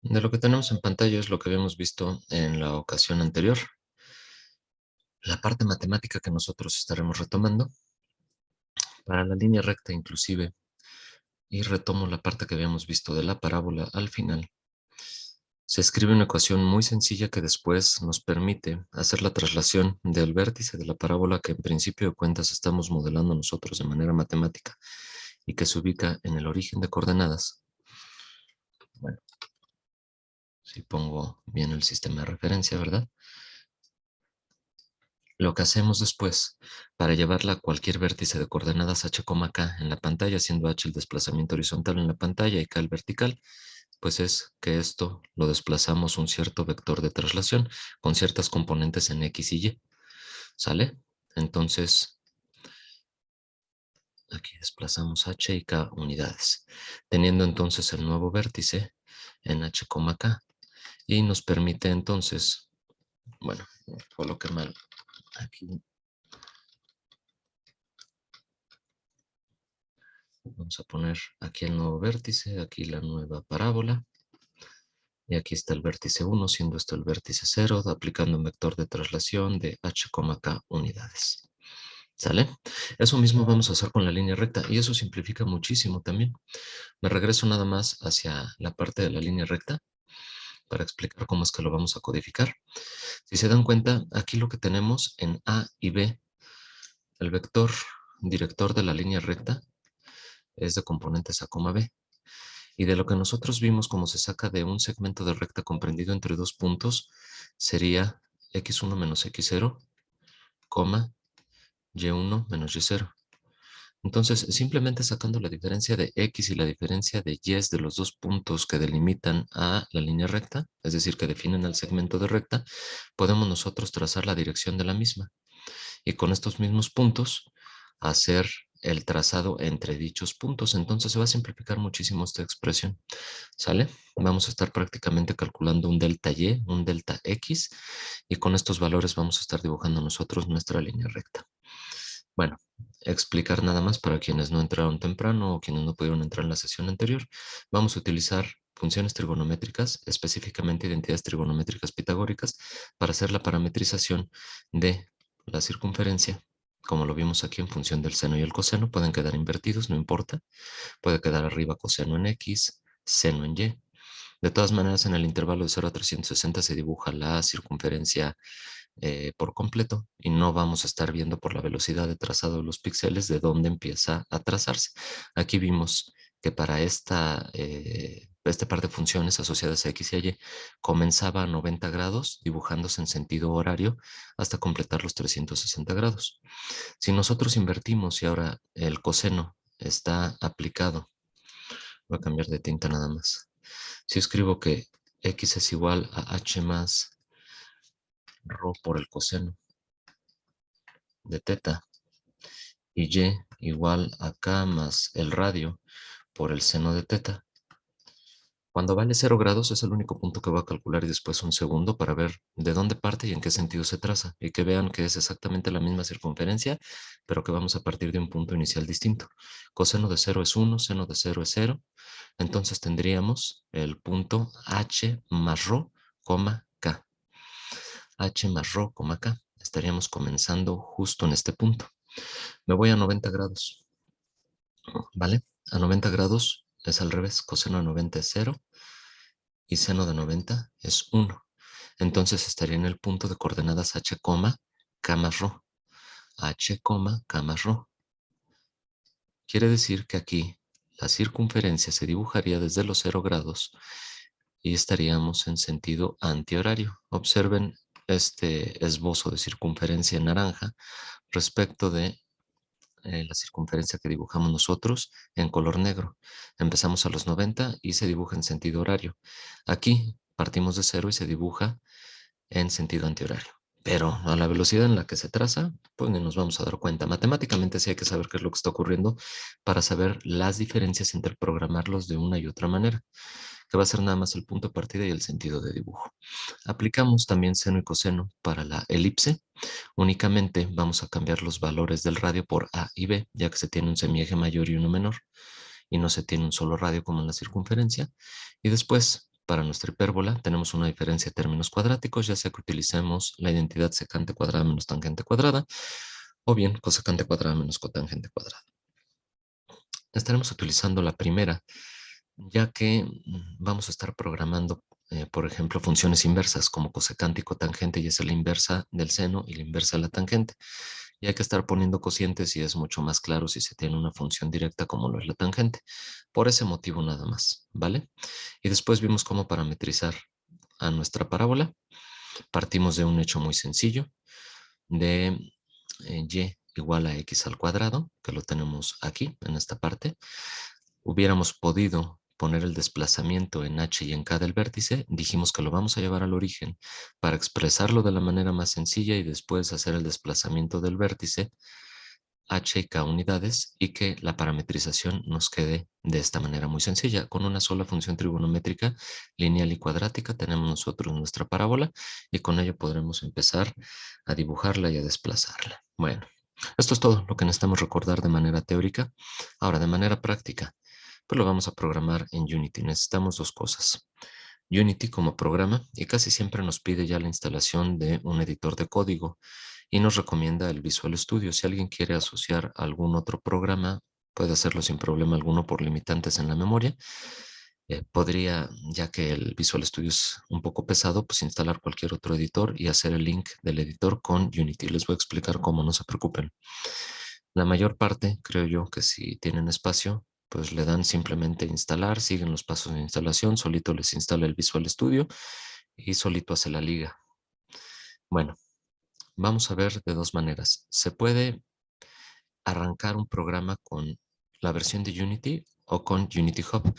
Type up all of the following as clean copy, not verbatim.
De lo que tenemos en pantalla es lo que habíamos visto en la ocasión anterior. La parte matemática que nosotros estaremos retomando para la línea recta inclusive, y retomo la parte que habíamos visto de la parábola al final. Se escribe una ecuación muy sencilla que después nos permite hacer la traslación del vértice de la parábola que en principio de cuentas estamos modelando nosotros de manera matemática y que se ubica en el origen de coordenadas. Bueno, si pongo bien el sistema de referencia, ¿verdad? Lo que hacemos después, para llevarla a cualquier vértice de coordenadas h, k en la pantalla, siendo h el desplazamiento horizontal en la pantalla y k el vertical, pues es que esto lo desplazamos un cierto vector de traslación con ciertas componentes en x y y. ¿Sale? Entonces, aquí desplazamos h y k unidades, teniendo entonces el nuevo vértice en h, k, y nos permite entonces, bueno, coloqué mal aquí. Vamos a poner aquí el nuevo vértice, aquí la nueva parábola. Y aquí está el vértice 1, siendo esto el vértice 0, aplicando un vector de traslación de h, k unidades. ¿Sale? Eso mismo vamos a hacer con la línea recta y eso simplifica muchísimo también. Me regreso nada más hacia la parte de la línea recta para explicar cómo es que lo vamos a codificar. Si se dan cuenta, aquí lo que tenemos en A y B, el vector director de la línea recta es de componentes A, B. Y de lo que nosotros vimos como se saca de un segmento de recta comprendido entre dos puntos, sería x1 menos x0, y1 menos y0. Entonces, simplemente sacando la diferencia de x y la diferencia de y de los dos puntos que delimitan a la línea recta, es decir, que definen el segmento de recta, podemos nosotros trazar la dirección de la misma. Y con estos mismos puntos, hacer el trazado entre dichos puntos. Entonces se va a simplificar muchísimo esta expresión. ¿Sale? Vamos a estar prácticamente calculando un delta y, un delta x, y con estos valores vamos a estar dibujando nosotros nuestra línea recta. Bueno, explicar nada más para quienes no entraron temprano o quienes no pudieron entrar en la sesión anterior. Vamos a utilizar funciones trigonométricas, específicamente identidades trigonométricas pitagóricas, para hacer la parametrización de la circunferencia. Como lo vimos aquí en función del seno y el coseno, pueden quedar invertidos, no importa. Puede quedar arriba coseno en x, seno en y. De todas maneras, en el intervalo de 0 a 360 se dibuja la circunferencia por completo y no vamos a estar viendo por la velocidad de trazado de los píxeles de dónde empieza a trazarse. Aquí vimos que para este par de funciones asociadas a x y a y comenzaba a 90 grados dibujándose en sentido horario hasta completar los 360 grados. Si nosotros invertimos y ahora el coseno está aplicado, voy a cambiar de tinta nada más. Si escribo que x es igual a h más rho por el coseno de teta y y igual a k más el radio por el seno de teta. Cuando vale 0 grados es el único punto que voy a calcular y después un segundo para ver de dónde parte y en qué sentido se traza. Y que vean que es exactamente la misma circunferencia, pero que vamos a partir de un punto inicial distinto. Coseno de 0 es 1, seno de 0 es 0. Entonces tendríamos el punto h más rho, k. H más rho, k. Estaríamos comenzando justo en este punto. Me voy a 90 grados, ¿vale? A 90 grados es al revés. Coseno de 90 es 0 y seno de 90 es 1. Entonces estaría en el punto de coordenadas h, k más rho. H, k más rho. Quiere decir que aquí la circunferencia se dibujaría desde los 0 grados y estaríamos en sentido antihorario. Observen este esbozo de circunferencia en naranja respecto de la circunferencia que dibujamos nosotros en color negro. Empezamos a los 90 y se dibuja en sentido horario. Aquí partimos de 0 y se dibuja en sentido antihorario. Pero a la velocidad en la que se traza, pues ni nos vamos a dar cuenta. Matemáticamente sí hay que saber qué es lo que está ocurriendo para saber las diferencias entre programarlos de una y otra manera, que va a ser nada más el punto de partida y el sentido de dibujo. Aplicamos también seno y coseno para la elipse. Únicamente vamos a cambiar los valores del radio por A y B, ya que se tiene un semieje mayor y uno menor, y no se tiene un solo radio como en la circunferencia. Y después, para nuestra hipérbola tenemos una diferencia de términos cuadráticos, ya sea que utilicemos la identidad secante cuadrada menos tangente cuadrada, o bien cosecante cuadrada menos cotangente cuadrada. Estaremos utilizando la primera, ya que vamos a estar programando, por ejemplo, funciones inversas como cosecante y cotangente, y esa es la inversa del seno y la inversa de la tangente. Y hay que estar poniendo cocientes y es mucho más claro si se tiene una función directa como lo es la tangente. Por ese motivo nada más, ¿vale? Y después vimos cómo parametrizar a nuestra parábola. Partimos de un hecho muy sencillo, de y igual a x al cuadrado, que lo tenemos aquí, en esta parte. Hubiéramos podido poner el desplazamiento en h y en k del vértice, dijimos que lo vamos a llevar al origen para expresarlo de la manera más sencilla y después hacer el desplazamiento del vértice h y k unidades y que la parametrización nos quede de esta manera muy sencilla. Con una sola función trigonométrica lineal y cuadrática tenemos nosotros nuestra parábola y con ello podremos empezar a dibujarla y a desplazarla. Bueno, esto es todo lo que necesitamos recordar de manera teórica. Ahora, de manera práctica, pues lo vamos a programar en Unity. Necesitamos dos cosas. Unity como programa y casi siempre nos pide ya la instalación de un editor de código y nos recomienda el Visual Studio. Si alguien quiere asociar algún otro programa, puede hacerlo sin problema alguno por limitantes en la memoria. Podría, ya que el Visual Studio es un poco pesado, pues instalar cualquier otro editor y hacer el link del editor con Unity. Les voy a explicar cómo, no se preocupen. La mayor parte, creo yo, que si tienen espacio, pues le dan simplemente instalar, siguen los pasos de instalación, solito les instala el Visual Studio y solito hace la liga. Bueno, vamos a ver de dos maneras. Se puede arrancar un programa con la versión de Unity o con Unity Hub.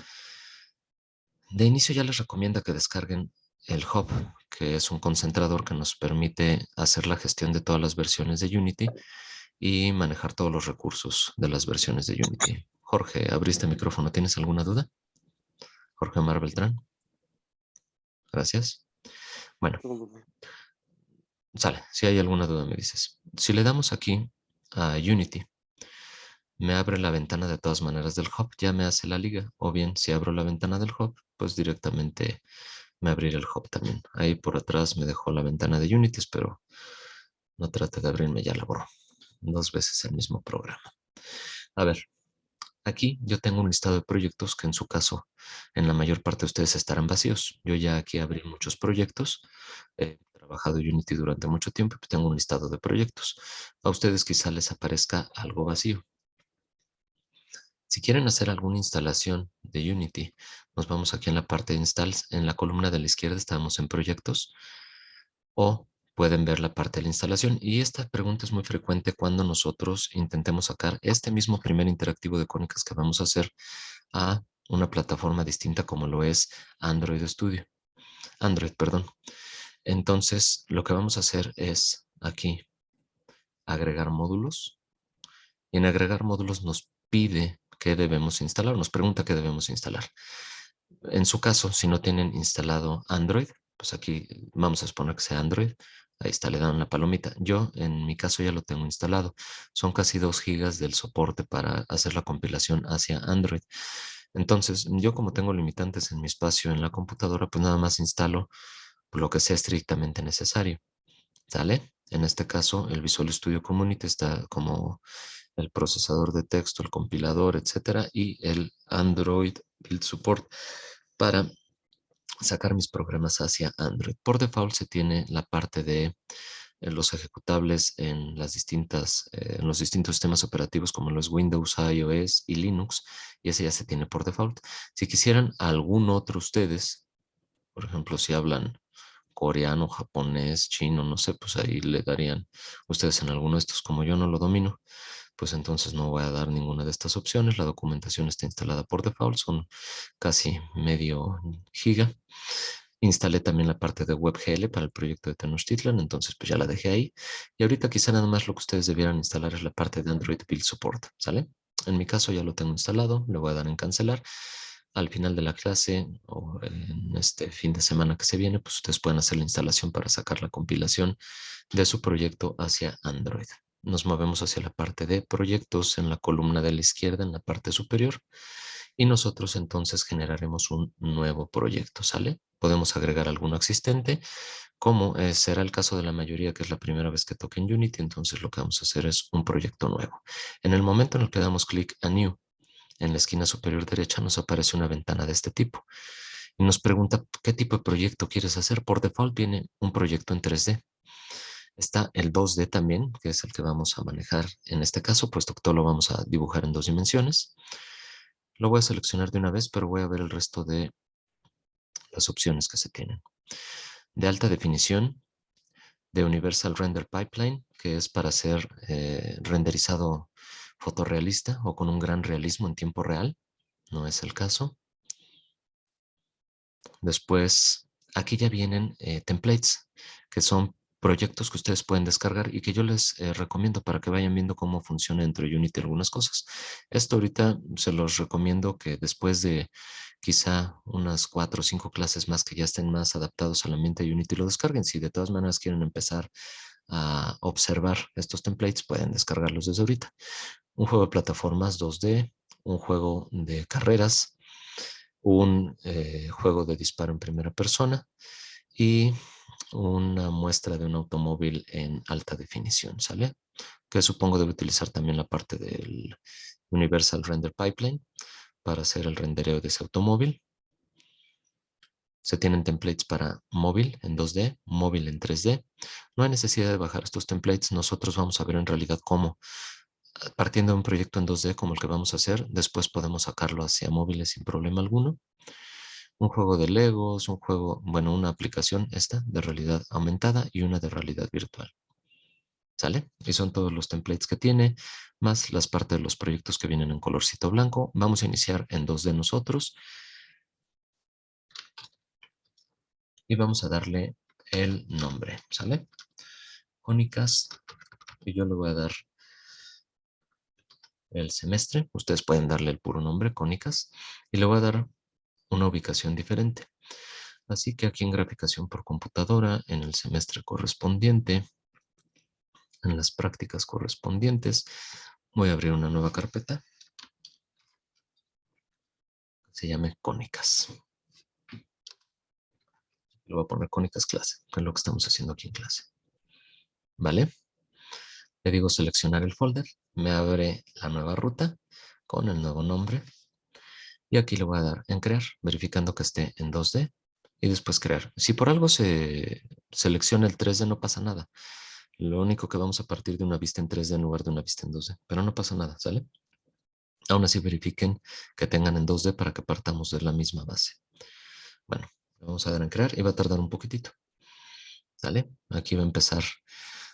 De inicio ya les recomienda que descarguen el Hub, que es un concentrador que nos permite hacer la gestión de todas las versiones de Unity y manejar todos los recursos de las versiones de Unity. Jorge, abriste micrófono. ¿Tienes alguna duda? Jorge Omar Beltrán. Gracias. Bueno, sale. Si hay alguna duda me dices. Si le damos aquí a Unity, me abre la ventana de todas maneras del hub, ya me hace la liga. O bien, si abro la ventana del hub, pues directamente me abrirá el hub también. Ahí por atrás me dejó la ventana de Unity, pero no trate de abrirme, ya la borro. Dos veces el mismo programa. A ver, aquí yo tengo un listado de proyectos que en su caso, en la mayor parte de ustedes estarán vacíos. Yo ya aquí abrí muchos proyectos. He trabajado en Unity durante mucho tiempo y tengo un listado de proyectos. A ustedes quizá les aparezca algo vacío. Si quieren hacer alguna instalación de Unity, nos vamos aquí en la parte de Installs. En la columna de la izquierda estamos en Proyectos o pueden ver la parte de la instalación. Y esta pregunta es muy frecuente cuando nosotros intentemos sacar este mismo primer interactivo de cónicas que vamos a hacer a una plataforma distinta como lo es Android Studio. Android, perdón. Entonces, lo que vamos a hacer es aquí agregar módulos. Y en agregar módulos nos pide qué debemos instalar, nos pregunta qué debemos instalar. En su caso, si no tienen instalado Android, pues aquí vamos a suponer que sea Android. Ahí está, le dan la palomita. Yo, en mi caso, ya lo tengo instalado. Son casi 2 gigas del soporte para hacer la compilación hacia Android. Entonces, yo como tengo limitantes en mi espacio en la computadora, pues nada más instalo lo que sea estrictamente necesario. ¿Sale? En este caso, el Visual Studio Community está como el procesador de texto, el compilador, etcétera, y el Android Build Support para sacar mis programas hacia Android. Por default se tiene la parte de los ejecutables en en los distintos sistemas operativos como los Windows, iOS y Linux, y ese ya se tiene por default. Si quisieran algún otro ustedes, por ejemplo, si hablan coreano, japonés, chino, no sé, pues ahí le darían ustedes en alguno de estos. Como yo no lo domino, pues entonces no voy a dar ninguna de estas opciones. La documentación está instalada por default, son casi medio giga. Instalé también la parte de WebGL para el proyecto de Tenochtitlan, entonces pues ya la dejé ahí. Y ahorita quizá nada más lo que ustedes debieran instalar es la parte de Android Build Support, ¿sale? En mi caso ya lo tengo instalado, le voy a dar en cancelar. Al final de la clase o en este fin de semana que se viene, pues ustedes pueden hacer la instalación para sacar la compilación de su proyecto hacia Android. Nos movemos hacia la parte de proyectos en la columna de la izquierda, en la parte superior, y nosotros entonces generaremos un nuevo proyecto, ¿sale? Podemos agregar alguno existente, como será el caso de la mayoría que es la primera vez que toque en Unity, entonces lo que vamos a hacer es un proyecto nuevo. En el momento en el que damos clic a New, en la esquina superior derecha nos aparece una ventana de este tipo y nos pregunta qué tipo de proyecto quieres hacer. Por default viene un proyecto en 3D. Está el 2D también, que es el que vamos a manejar en este caso, puesto que todo lo vamos a dibujar en 2 dimensiones. Lo voy a seleccionar de una vez, pero voy a ver el resto de las opciones que se tienen. De alta definición, de Universal Render Pipeline, que es para hacer renderizado fotorrealista o con un gran realismo en tiempo real. No es el caso. Después, aquí ya vienen templates, que son proyectos que ustedes pueden descargar y que yo les recomiendo para que vayan viendo cómo funciona dentro de Unity algunas cosas. Esto ahorita se los recomiendo que después de quizá unas 4 o 5 clases más que ya estén más adaptados al ambiente de Unity lo descarguen. Si de todas maneras quieren empezar a observar estos templates, pueden descargarlos desde ahorita. Un juego de plataformas 2D, un juego de carreras, un juego de disparo en primera persona y una muestra de un automóvil en alta definición, ¿sale? Que supongo debe utilizar también la parte del Universal Render Pipeline para hacer el rendereo de ese automóvil. Se tienen templates para móvil en 2D, móvil en 3D. No hay necesidad de bajar estos templates. Nosotros vamos a ver en realidad cómo, partiendo de un proyecto en 2D como el que vamos a hacer, después podemos sacarlo hacia móviles sin problema alguno. Un juego de Legos, un juego, bueno, una aplicación esta de realidad aumentada y una de realidad virtual. ¿Sale? Y son todos los templates que tiene, más las partes de los proyectos que vienen en colorcito blanco. Vamos a iniciar en 2D nosotros y vamos a darle el nombre, ¿sale? Cónicas, y yo le voy a dar el semestre. Ustedes pueden darle el puro nombre, Cónicas, y le voy a dar una ubicación diferente. Así que aquí en graficación por computadora, en el semestre correspondiente, en las prácticas correspondientes, voy a abrir una nueva carpeta que se llame Cónicas. Le voy a poner Cónicas clase, que es lo que estamos haciendo aquí en clase. ¿Vale? Le digo seleccionar el folder, me abre la nueva ruta con el nuevo nombre y aquí le voy a dar en crear, verificando que esté en 2D y después crear. Si por algo se selecciona el 3D no pasa nada. Lo único que vamos a partir de una vista en 3D en lugar de una vista en 2D, pero no pasa nada, ¿sale? Aún así verifiquen que tengan en 2D para que partamos de la misma base. Bueno, le vamos a dar en crear y va a tardar un poquitito. ¿Sale? Aquí va a empezar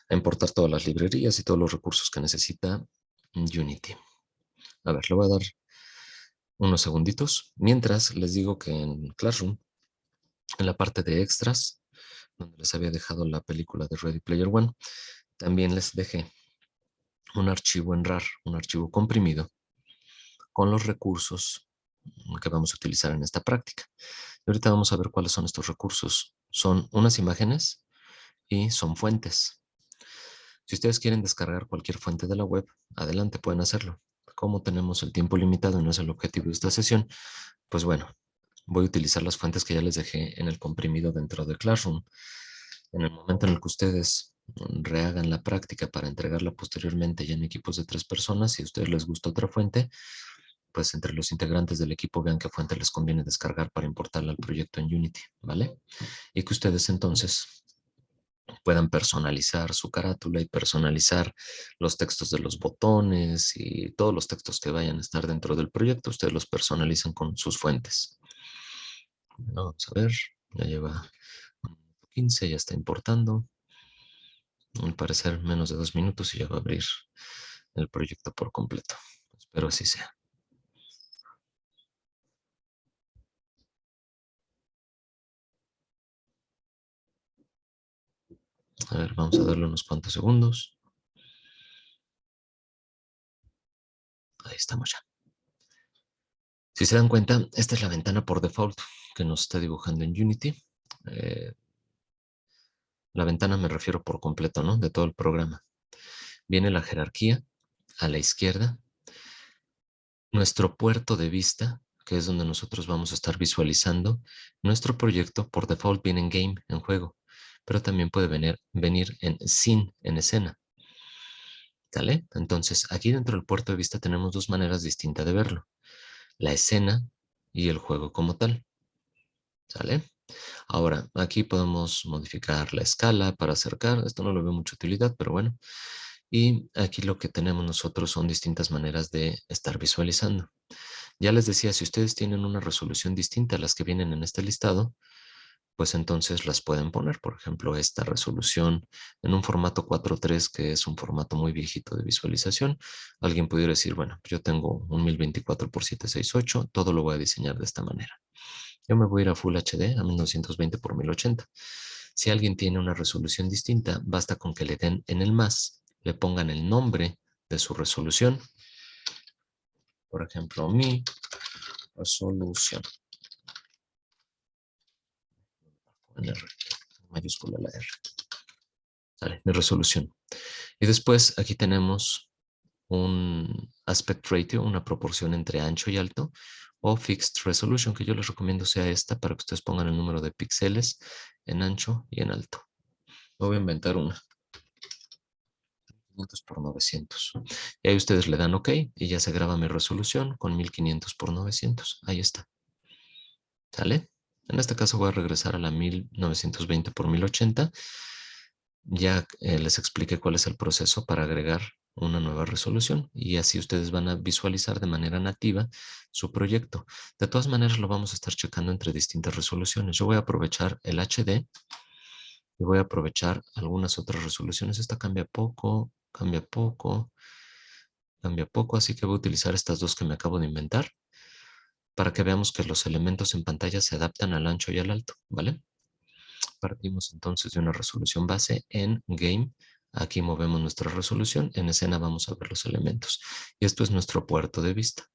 a importar todas las librerías y todos los recursos que necesita Unity. A ver, le voy a dar unos segunditos. Mientras les digo que en Classroom, en la parte de extras, donde les había dejado la película de Ready Player One, también les dejé un archivo en RAR, un archivo comprimido, con los recursos que vamos a utilizar en esta práctica. Y ahorita vamos a ver cuáles son estos recursos. Son unas imágenes y son fuentes. Si ustedes quieren descargar cualquier fuente de la web, adelante, pueden hacerlo. Como tenemos el tiempo limitado y no es el objetivo de esta sesión, pues bueno, voy a utilizar las fuentes que ya les dejé en el comprimido dentro de Classroom. En el momento en el que ustedes rehagan la práctica para entregarla posteriormente ya en equipos de 3 personas, si a ustedes les gusta otra fuente, pues entre los integrantes del equipo vean qué fuente les conviene descargar para importarla al proyecto en Unity, ¿vale? Y que ustedes entonces puedan personalizar su carátula y personalizar los textos de los botones y todos los textos que vayan a estar dentro del proyecto, ustedes los personalizan con sus fuentes. Bueno, vamos a ver, ya lleva 15, ya está importando. Al parecer menos de 2 minutos y ya va a abrir el proyecto por completo. Espero así sea. A ver, vamos a darle unos cuantos segundos. Ahí estamos ya. Si se dan cuenta, esta es la ventana por default que nos está dibujando en Unity. Eh, la ventana me refiero por completo, ¿no? De todo el programa. Viene la jerarquía a la izquierda, nuestro puerto de vista, que es donde nosotros vamos a estar visualizando nuestro proyecto. Por default viene en game, en juego, pero también puede venir en scene, en escena. ¿Sale? Entonces, aquí dentro del puerto de vista tenemos dos maneras distintas de verlo. La escena y el juego como tal. ¿Sale? Ahora, aquí podemos modificar la escala para acercar. Esto no le veo mucha utilidad, pero bueno. Y aquí lo que tenemos nosotros son distintas maneras de estar visualizando. Ya les decía, si ustedes tienen una resolución distinta a las que vienen en este listado, pues entonces las pueden poner. Por ejemplo, esta resolución en un formato 4:3, que es un formato muy viejito de visualización. Alguien pudiera decir, bueno, yo tengo un 1024 por 768, todo lo voy a diseñar de esta manera. Yo me voy a ir a Full HD, a 1920 por 1080. Si alguien tiene una resolución distinta, basta con que le den en el más, le pongan el nombre de su resolución. Por ejemplo, mi resolución. En R, mayúscula la R. Sale, mi resolución. Y después aquí tenemos un aspect ratio, una proporción entre ancho y alto, o fixed resolution, que yo les recomiendo sea esta para que ustedes pongan el número de píxeles en ancho y en alto. Voy a inventar una. 1500 por 900. Y ahí ustedes le dan OK y ya se graba mi resolución con 1500 por 900. Ahí está. ¿Sale? En este caso voy a regresar a la 1920 por 1080. Ya les expliqué cuál es el proceso para agregar una nueva resolución y así ustedes van a visualizar de manera nativa su proyecto. De todas maneras lo vamos a estar checando entre distintas resoluciones. Yo voy a aprovechar el HD y voy a aprovechar algunas otras resoluciones. Esta cambia poco, así que voy a utilizar estas dos que me acabo de inventar para que veamos que los elementos en pantalla se adaptan al ancho y al alto, ¿vale? Partimos entonces de una resolución base en Game. Aquí movemos nuestra resolución. En escena vamos a ver los elementos. Y esto es nuestro puerto de vista.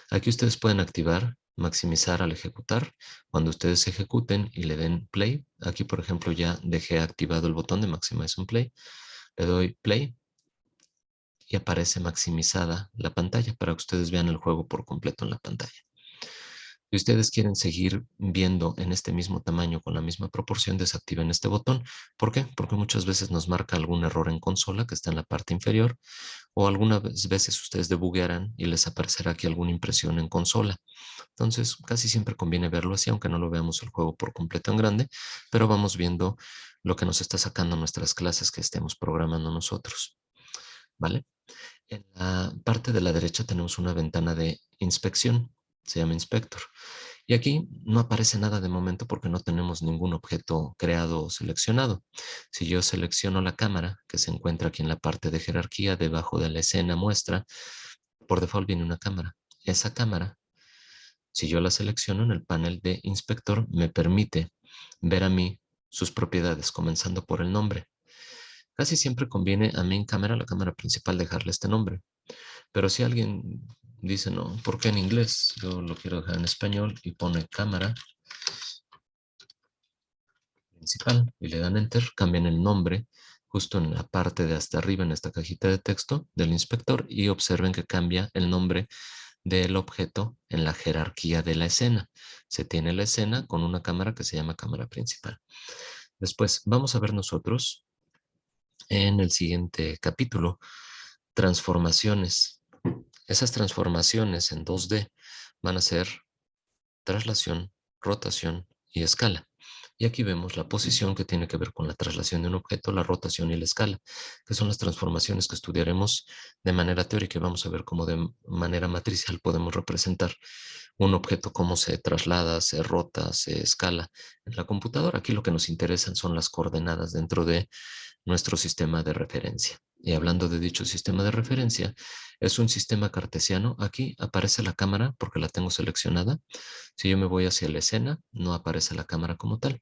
Aquí ustedes pueden activar, maximizar al ejecutar. Cuando ustedes ejecuten y le den play, aquí por ejemplo ya dejé activado el botón de Maximize on Play. Le doy play y aparece maximizada la pantalla para que ustedes vean el juego por completo en la pantalla. Si ustedes quieren seguir viendo en este mismo tamaño con la misma proporción, desactiven este botón. ¿Por qué? Porque muchas veces nos marca algún error en consola que está en la parte inferior o algunas veces ustedes debuguearán y les aparecerá aquí alguna impresión en consola. Entonces, casi siempre conviene verlo así, aunque no lo veamos el juego por completo en grande, pero vamos viendo lo que nos está sacando nuestras clases que estemos programando nosotros. ¿Vale? En la parte de la derecha tenemos una ventana de inspección, se llama Inspector. Y aquí no aparece nada de momento porque no tenemos ningún objeto creado o seleccionado. Si yo selecciono la cámara, que se encuentra aquí en la parte de jerarquía, debajo de la escena muestra, por default viene una cámara. Esa cámara, si yo la selecciono en el panel de inspector, me permite ver a mí sus propiedades, comenzando por el nombre. Casi siempre conviene a main cámara, la cámara principal, dejarle este nombre. Pero si alguien dice, no, ¿por qué en inglés? Yo lo quiero dejar en español y pone cámara principal y le dan enter, cambian el nombre justo en la parte de hasta arriba en esta cajita de texto del inspector y observen que cambia el nombre del objeto en la jerarquía de la escena. Se tiene la escena con una cámara que se llama cámara principal. Después vamos a ver nosotros en el siguiente capítulo transformaciones. Esas transformaciones en 2D van a ser traslación, rotación y escala. Y aquí vemos la posición que tiene que ver con la traslación de un objeto, la rotación y la escala, que son las transformaciones que estudiaremos de manera teórica y vamos a ver cómo de manera matricial podemos representar un objeto, cómo se traslada, se rota, se escala en la computadora. Aquí lo que nos interesan son las coordenadas dentro de nuestro sistema de referencia. Y hablando de dicho sistema de referencia, es un sistema cartesiano. Aquí aparece la cámara porque la tengo seleccionada. Si yo me voy hacia la escena, no aparece la cámara como tal.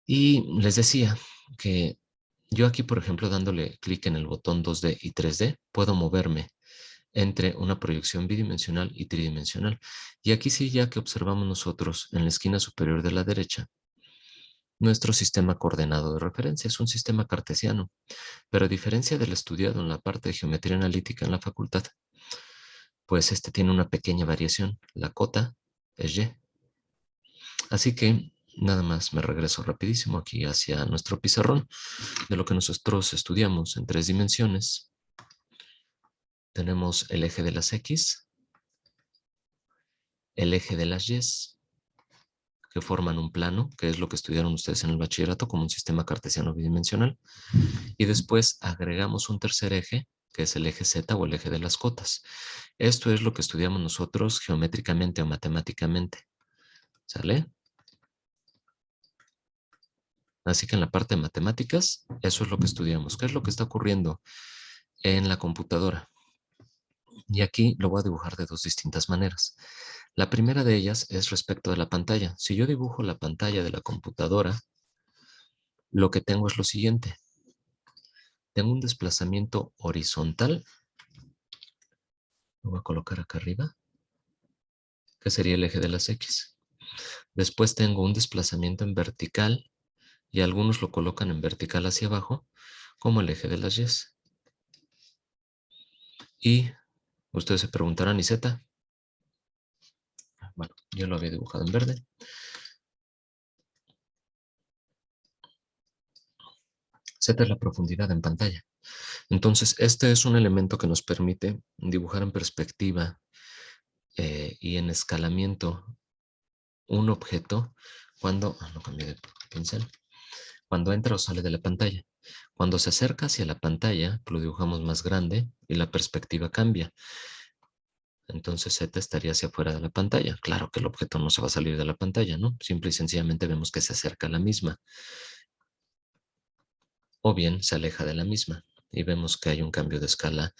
Y les decía que yo aquí, por ejemplo, dándole clic en el botón 2D y 3D, puedo moverme entre una proyección bidimensional y tridimensional. Y aquí sí, ya que observamos nosotros en la esquina superior de la derecha, nuestro sistema coordenado de referencia es un sistema cartesiano, pero a diferencia del estudiado en la parte de geometría analítica en la facultad, pues este tiene una pequeña variación. La cota es Y. Así que nada más me regreso rapidísimo aquí hacia nuestro pizarrón de lo que nosotros estudiamos en 3 dimensiones. Tenemos el eje de las X, el eje de las Y, que forman un plano, que es lo que estudiaron ustedes en el bachillerato como un sistema cartesiano bidimensional. Y después agregamos un tercer eje, que es el eje Z o el eje de las cotas. Esto es lo que estudiamos nosotros geométricamente o matemáticamente. ¿Sale? Así que en la parte de matemáticas, eso es lo que estudiamos. ¿Qué es lo que está ocurriendo en la computadora? Y aquí lo voy a dibujar de dos distintas maneras. La primera de ellas es respecto de la pantalla. Si yo dibujo la pantalla de la computadora, lo que tengo es lo siguiente. Tengo un desplazamiento horizontal. Lo voy a colocar acá arriba, que sería el eje de las X. Después tengo un desplazamiento en vertical, y algunos lo colocan en vertical hacia abajo, como el eje de las Y. Y ustedes se preguntarán, ¿y Z? Bueno, yo lo había dibujado en verde. Z es la profundidad en pantalla. Entonces, este es un elemento que nos permite dibujar en perspectiva y en escalamiento un objeto cuando, no cambié de pincel, cuando entra o sale de la pantalla. Cuando se acerca hacia la pantalla, lo dibujamos más grande y la perspectiva cambia. Entonces Z estaría hacia afuera de la pantalla. Claro que el objeto no se va a salir de la pantalla, ¿no? Simple y sencillamente vemos que se acerca a la misma. O bien se aleja de la misma. Y vemos que hay un cambio de escala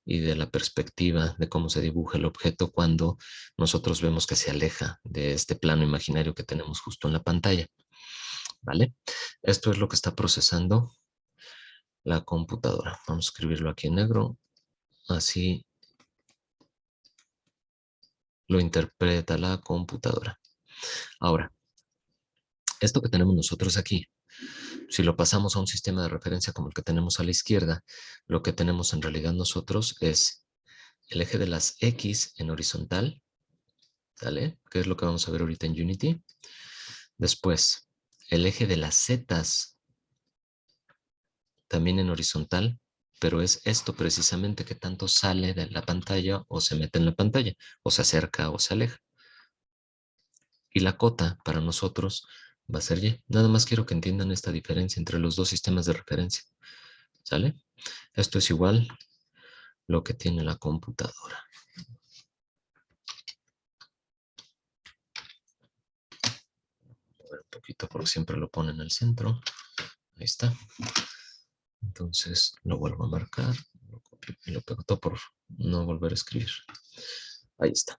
y de la perspectiva de cómo se dibuja el objeto cuando nosotros vemos que se aleja de este plano imaginario que tenemos justo en la pantalla. ¿Vale? Esto es lo que está procesando la computadora. Vamos a escribirlo aquí en negro. Así lo interpreta la computadora. Ahora, esto que tenemos nosotros aquí, si lo pasamos a un sistema de referencia como el que tenemos a la izquierda, lo que tenemos en realidad nosotros es el eje de las X en horizontal, ¿sale? Que es lo que vamos a ver ahorita en Unity. Después, el eje de las Z también en horizontal, pero es esto precisamente que tanto sale de la pantalla o se mete en la pantalla, o se acerca o se aleja. Y la cota para nosotros va a ser Y. Nada más quiero que entiendan esta diferencia entre los dos sistemas de referencia. ¿Sale? Esto es igual lo que tiene la computadora. A ver un poquito porque siempre lo pone en el centro. Ahí está. Entonces lo vuelvo a marcar. Lo copio y lo pego todo por no volver a escribir. Ahí está.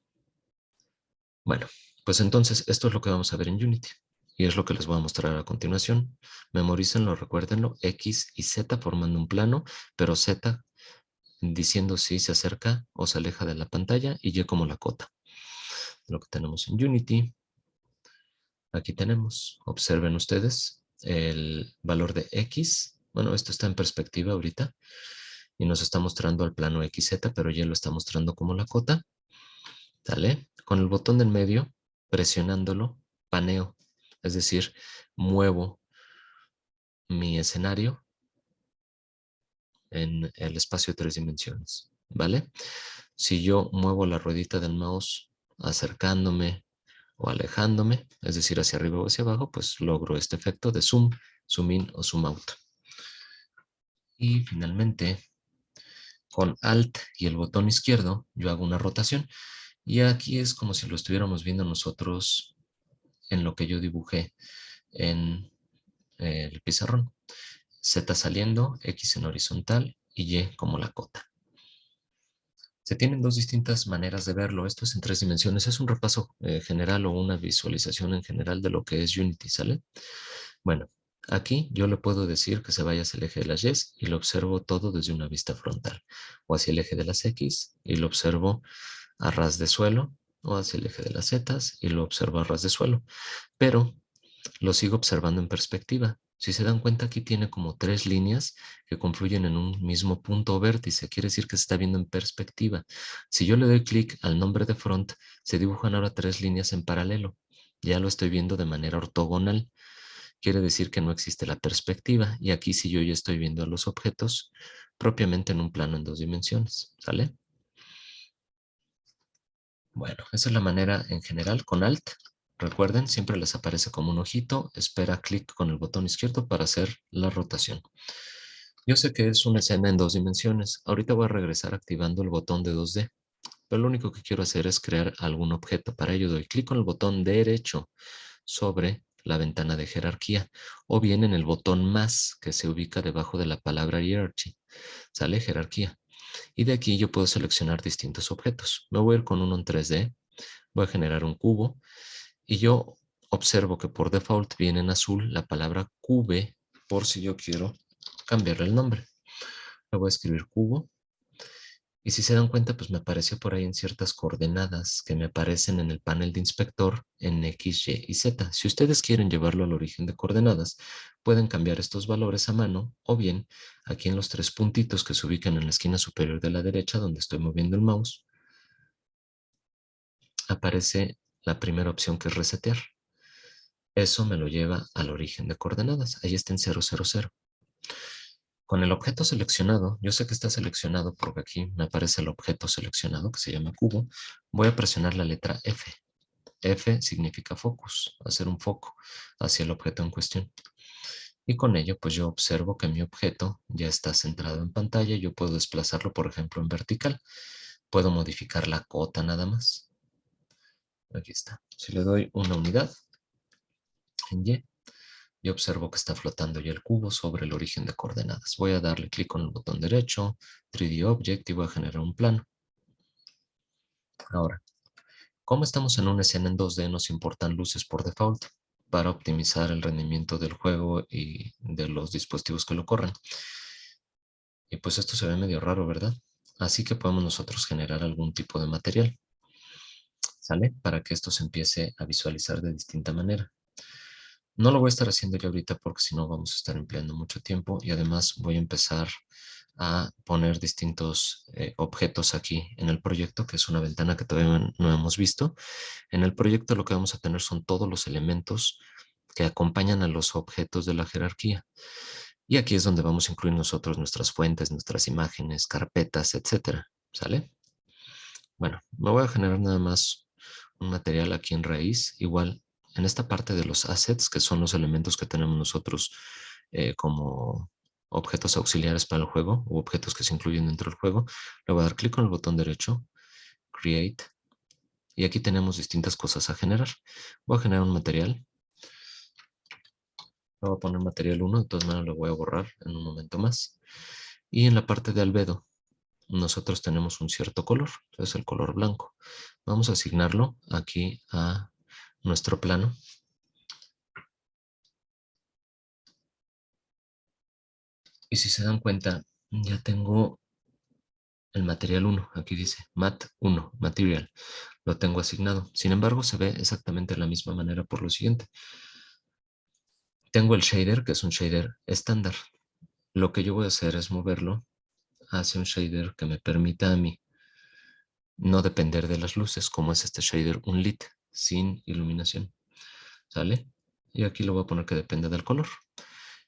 Bueno, pues entonces esto es lo que vamos a ver en Unity. Y es lo que les voy a mostrar a continuación. Memorícenlo, recuérdenlo. X y Z formando un plano, pero Z diciendo si se acerca o se aleja de la pantalla y Y como la cota. Lo que tenemos en Unity. Aquí tenemos, observen ustedes, el valor de X. Bueno, esto está en perspectiva ahorita y nos está mostrando el plano XZ, pero ya lo está mostrando como la cota. ¿Sale? Con el botón del medio, presionándolo, paneo. Es decir, muevo mi escenario en el espacio de 3 dimensiones. ¿Vale? Si yo muevo la ruedita del mouse acercándome o alejándome, es decir, hacia arriba o hacia abajo, pues logro este efecto de zoom, zoom in o zoom out. Y finalmente, con Alt y el botón izquierdo, yo hago una rotación. Y aquí es como si lo estuviéramos viendo nosotros en lo que yo dibujé en el pizarrón. Z saliendo, X en horizontal y Y como la cota. Se tienen dos distintas maneras de verlo. Esto es en 3 dimensiones. Es un repaso general o una visualización en general de lo que es Unity, ¿sale? Bueno, aquí yo le puedo decir que se vaya hacia el eje de las Y y lo observo todo desde una vista frontal. O hacia el eje de las X y lo observo a ras de suelo. O hacia el eje de las Z y lo observo a ras de suelo. Pero lo sigo observando en perspectiva. Si se dan cuenta, aquí tiene como 3 líneas que confluyen en un mismo punto o vértice. Quiere decir que se está viendo en perspectiva. Si yo le doy clic al nombre de front, se dibujan ahora 3 líneas en paralelo. Ya lo estoy viendo de manera ortogonal. Quiere decir que no existe la perspectiva. Y aquí sí yo ya estoy viendo a los objetos propiamente en un plano en 2 dimensiones. ¿Sale? Bueno, esa es la manera en general con Alt. Recuerden, siempre les aparece como un ojito. Espera clic con el botón izquierdo para hacer la rotación. Yo sé que es una escena en 2 dimensiones. Ahorita voy a regresar activando el botón de 2D. Pero lo único que quiero hacer es crear algún objeto. Para ello doy clic con el botón derecho sobre la ventana de jerarquía o bien en el botón más que se ubica debajo de la palabra hierarchy. Sale jerarquía. Y de aquí yo puedo seleccionar distintos objetos. Me voy a ir con uno en 3D. Voy a generar un cubo y yo observo que por default viene en azul la palabra cube por si yo quiero cambiarle el nombre. Le voy a escribir cubo. Y si se dan cuenta, pues me apareció por ahí en ciertas coordenadas que me aparecen en el panel de inspector en X, Y y Z. Si ustedes quieren llevarlo al origen de coordenadas, pueden cambiar estos valores a mano o bien aquí en los 3 puntitos que se ubican en la esquina superior de la derecha donde estoy moviendo el mouse, aparece la primera opción que es resetear. Eso me lo lleva al origen de coordenadas. Ahí está en 000. Con el objeto seleccionado, yo sé que está seleccionado porque aquí me aparece el objeto seleccionado que se llama cubo. Voy a presionar la letra F. F significa focus, hacer un foco hacia el objeto en cuestión. Y con ello, pues yo observo que mi objeto ya está centrado en pantalla. Yo puedo desplazarlo, por ejemplo, en vertical. Puedo modificar la cota nada más. Aquí está. Si le doy una unidad en Y, y observo que está flotando ya el cubo sobre el origen de coordenadas. Voy a darle clic con el botón derecho, 3D Object y voy a generar un plano. Ahora, como estamos en una escena en 2D, nos importan luces por default para optimizar el rendimiento del juego y de los dispositivos que lo corren. Y pues esto se ve medio raro, ¿verdad? Así que podemos nosotros generar algún tipo de material, ¿sale? Para que esto se empiece a visualizar de distinta manera. No lo voy a estar haciendo yo ahorita porque si no vamos a estar empleando mucho tiempo y además voy a empezar a poner distintos objetos aquí en el proyecto, que es una ventana que todavía no hemos visto. En el proyecto lo que vamos a tener son todos los elementos que acompañan a los objetos de la jerarquía. Y aquí es donde vamos a incluir nosotros nuestras fuentes, nuestras imágenes, carpetas, etcétera. ¿Sale? Bueno, me voy a generar nada más un material aquí en raíz. Igual, en esta parte de los assets, que son los elementos que tenemos nosotros como objetos auxiliares para el juego o objetos que se incluyen dentro del juego, le voy a dar clic con el botón derecho, Create, y aquí tenemos distintas cosas a generar. Voy a generar un material. Le voy a poner material 1, de todas maneras lo voy a borrar en un momento más. Y en la parte de albedo, nosotros tenemos un cierto color, es el color blanco. Vamos a asignarlo aquí a nuestro plano. Y si se dan cuenta, ya tengo el material 1, aquí dice mat 1, material, lo tengo asignado. Sin embargo, se ve exactamente de la misma manera por lo siguiente. Tengo el shader, que es un shader estándar. Lo que yo voy a hacer es moverlo hacia un shader que me permita a mí no depender de las luces, como es este shader, un lit, sin iluminación. ¿Sale? Y aquí lo voy a poner que depende del color.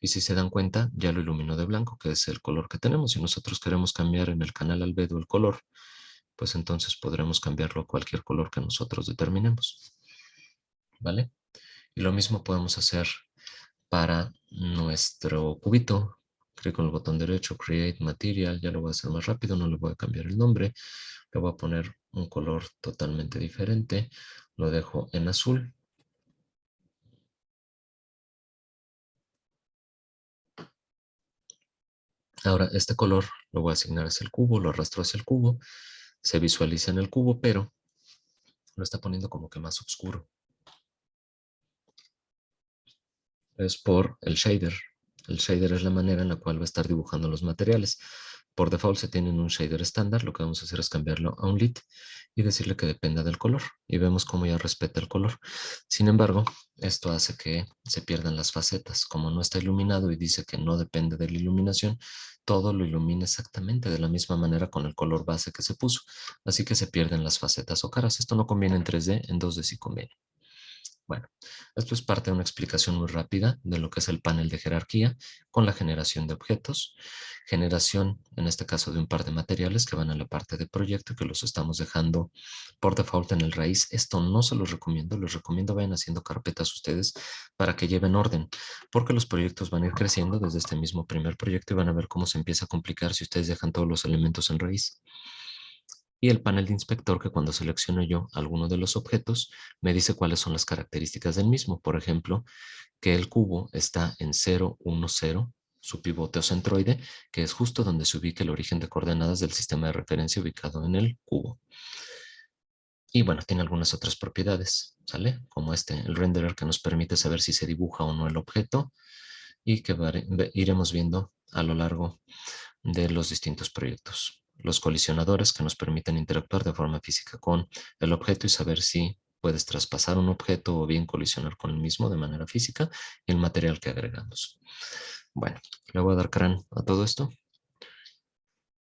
Y si se dan cuenta, ya lo iluminó de blanco, que es el color que tenemos. Si nosotros queremos cambiar en el canal albedo el color, pues entonces podremos cambiarlo a cualquier color que nosotros determinemos. ¿Vale? Y lo mismo podemos hacer para nuestro cubito. Clic con el botón derecho, Create Material. Ya lo voy a hacer más rápido, no le voy a cambiar el nombre. Le voy a poner un color totalmente diferente. Lo dejo en azul. Ahora, este color lo voy a asignar hacia el cubo, lo arrastro hacia el cubo, se visualiza en el cubo, pero lo está poniendo como que más oscuro. Es por el shader. El shader es la manera en la cual va a estar dibujando los materiales. Por default se tienen un shader estándar, lo que vamos a hacer es cambiarlo a un lit. y decirle que dependa del color. Y vemos cómo ya respeta el color. Sin embargo, esto hace que se pierdan las facetas. Como no está iluminado y dice que no depende de la iluminación, todo lo ilumina exactamente de la misma manera con el color base que se puso. Así que se pierden las facetas o caras. Esto no conviene en 3D, en 2D sí conviene. Bueno, esto es parte de una explicación muy rápida de lo que es el panel de jerarquía con la generación de objetos, generación, en este caso, de un par de materiales que van a la parte de proyecto y que los estamos dejando por default en el raíz. Esto no se los recomiendo, les recomiendo vayan haciendo carpetas ustedes para que lleven orden, porque los proyectos van a ir creciendo desde este mismo primer proyecto y van a ver cómo se empieza a complicar si ustedes dejan todos los elementos en raíz. Y el panel de inspector que cuando selecciono yo alguno de los objetos me dice cuáles son las características del mismo. Por ejemplo, que el cubo está en 0, 1, 0, su pivote o centroide, que es justo donde se ubica el origen de coordenadas del sistema de referencia ubicado en el cubo. Y bueno, tiene algunas otras propiedades, ¿sale? Como el renderer que nos permite saber si se dibuja o no el objeto y que iremos viendo a lo largo de los distintos proyectos. Los colisionadores que nos permiten interactuar de forma física con el objeto y saber si puedes traspasar un objeto o bien colisionar con el mismo de manera física y el material que agregamos. Bueno, le voy a dar crán a todo esto.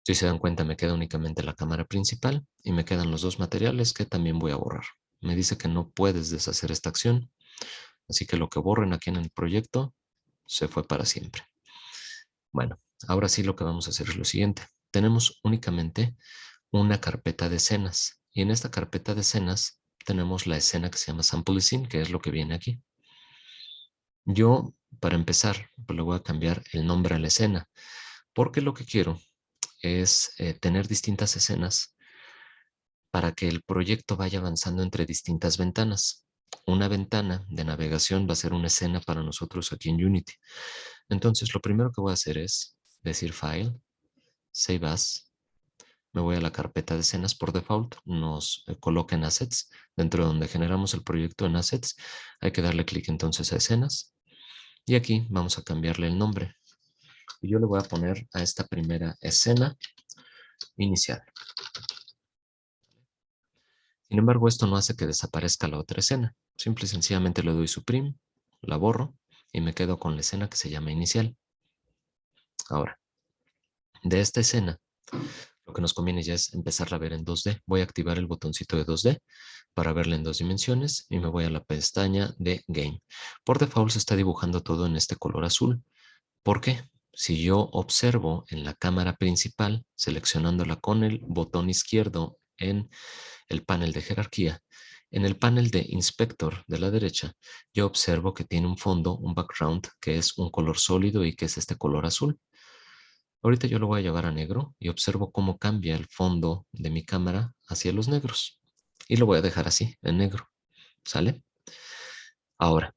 Si se dan cuenta, me queda únicamente la cámara principal y me quedan los dos materiales que también voy a borrar. Me dice que no puedes deshacer esta acción, así que lo que borren aquí en el proyecto se fue para siempre. Bueno, ahora sí lo que vamos a hacer es lo siguiente. Tenemos únicamente una carpeta de escenas y en esta carpeta de escenas tenemos la escena que se llama Sample Scene, que es lo que viene aquí. Yo, para empezar, pues le voy a cambiar el nombre a la escena, porque lo que quiero es tener distintas escenas para que el proyecto vaya avanzando entre distintas ventanas. Una ventana de navegación va a ser una escena para nosotros aquí en Unity. Entonces, lo primero que voy a hacer es decir File, Save As. Me voy a la carpeta de escenas por default, nos coloca en Assets, dentro de donde generamos el proyecto en Assets. Hay que darle clic entonces a escenas y aquí vamos a cambiarle el nombre. Y yo le voy a poner a esta primera escena inicial. Sin embargo, esto no hace que desaparezca la otra escena. Simple y sencillamente le doy Supreme, la borro y me quedo con la escena que se llama inicial. Ahora, de esta escena, lo que nos conviene ya es empezarla a ver en 2D. Voy a activar el botoncito de 2D para verla en 2 dimensiones y me voy a la pestaña de Game. Por default se está dibujando todo en este color azul. ¿Por qué? Si yo observo en la cámara principal, seleccionándola con el botón izquierdo en el panel de jerarquía, en el panel de inspector de la derecha, yo observo que tiene un fondo, un background, que es un color sólido y que es este color azul. Ahorita yo lo voy a llevar a negro y observo cómo cambia el fondo de mi cámara hacia los negros. Y lo voy a dejar así, en negro. ¿Sale? Ahora,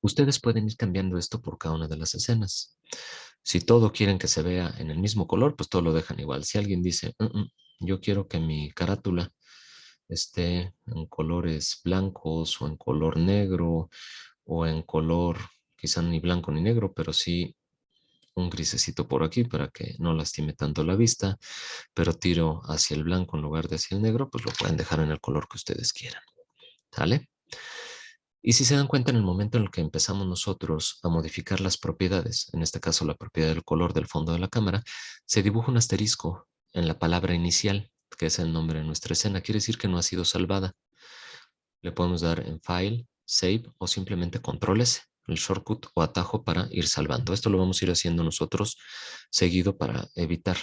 ustedes pueden ir cambiando esto por cada una de las escenas. Si todo quieren que se vea en el mismo color, pues todo lo dejan igual. Si alguien dice, yo quiero que mi carátula esté en colores blancos o en color negro o en color quizá ni blanco ni negro, pero sí un grisecito por aquí para que no lastime tanto la vista, pero tiro hacia el blanco en lugar de hacia el negro, pues lo pueden dejar en el color que ustedes quieran. ¿Sale? Y si se dan cuenta, en el momento en el que empezamos nosotros a modificar las propiedades, en este caso la propiedad del color del fondo de la cámara, se dibuja un asterisco en la palabra inicial, que es el nombre de nuestra escena. Quiere decir que no ha sido salvada. Le podemos dar en File, Save o simplemente Control S, el shortcut o atajo para ir salvando. Esto lo vamos a ir haciendo nosotros seguido para evitar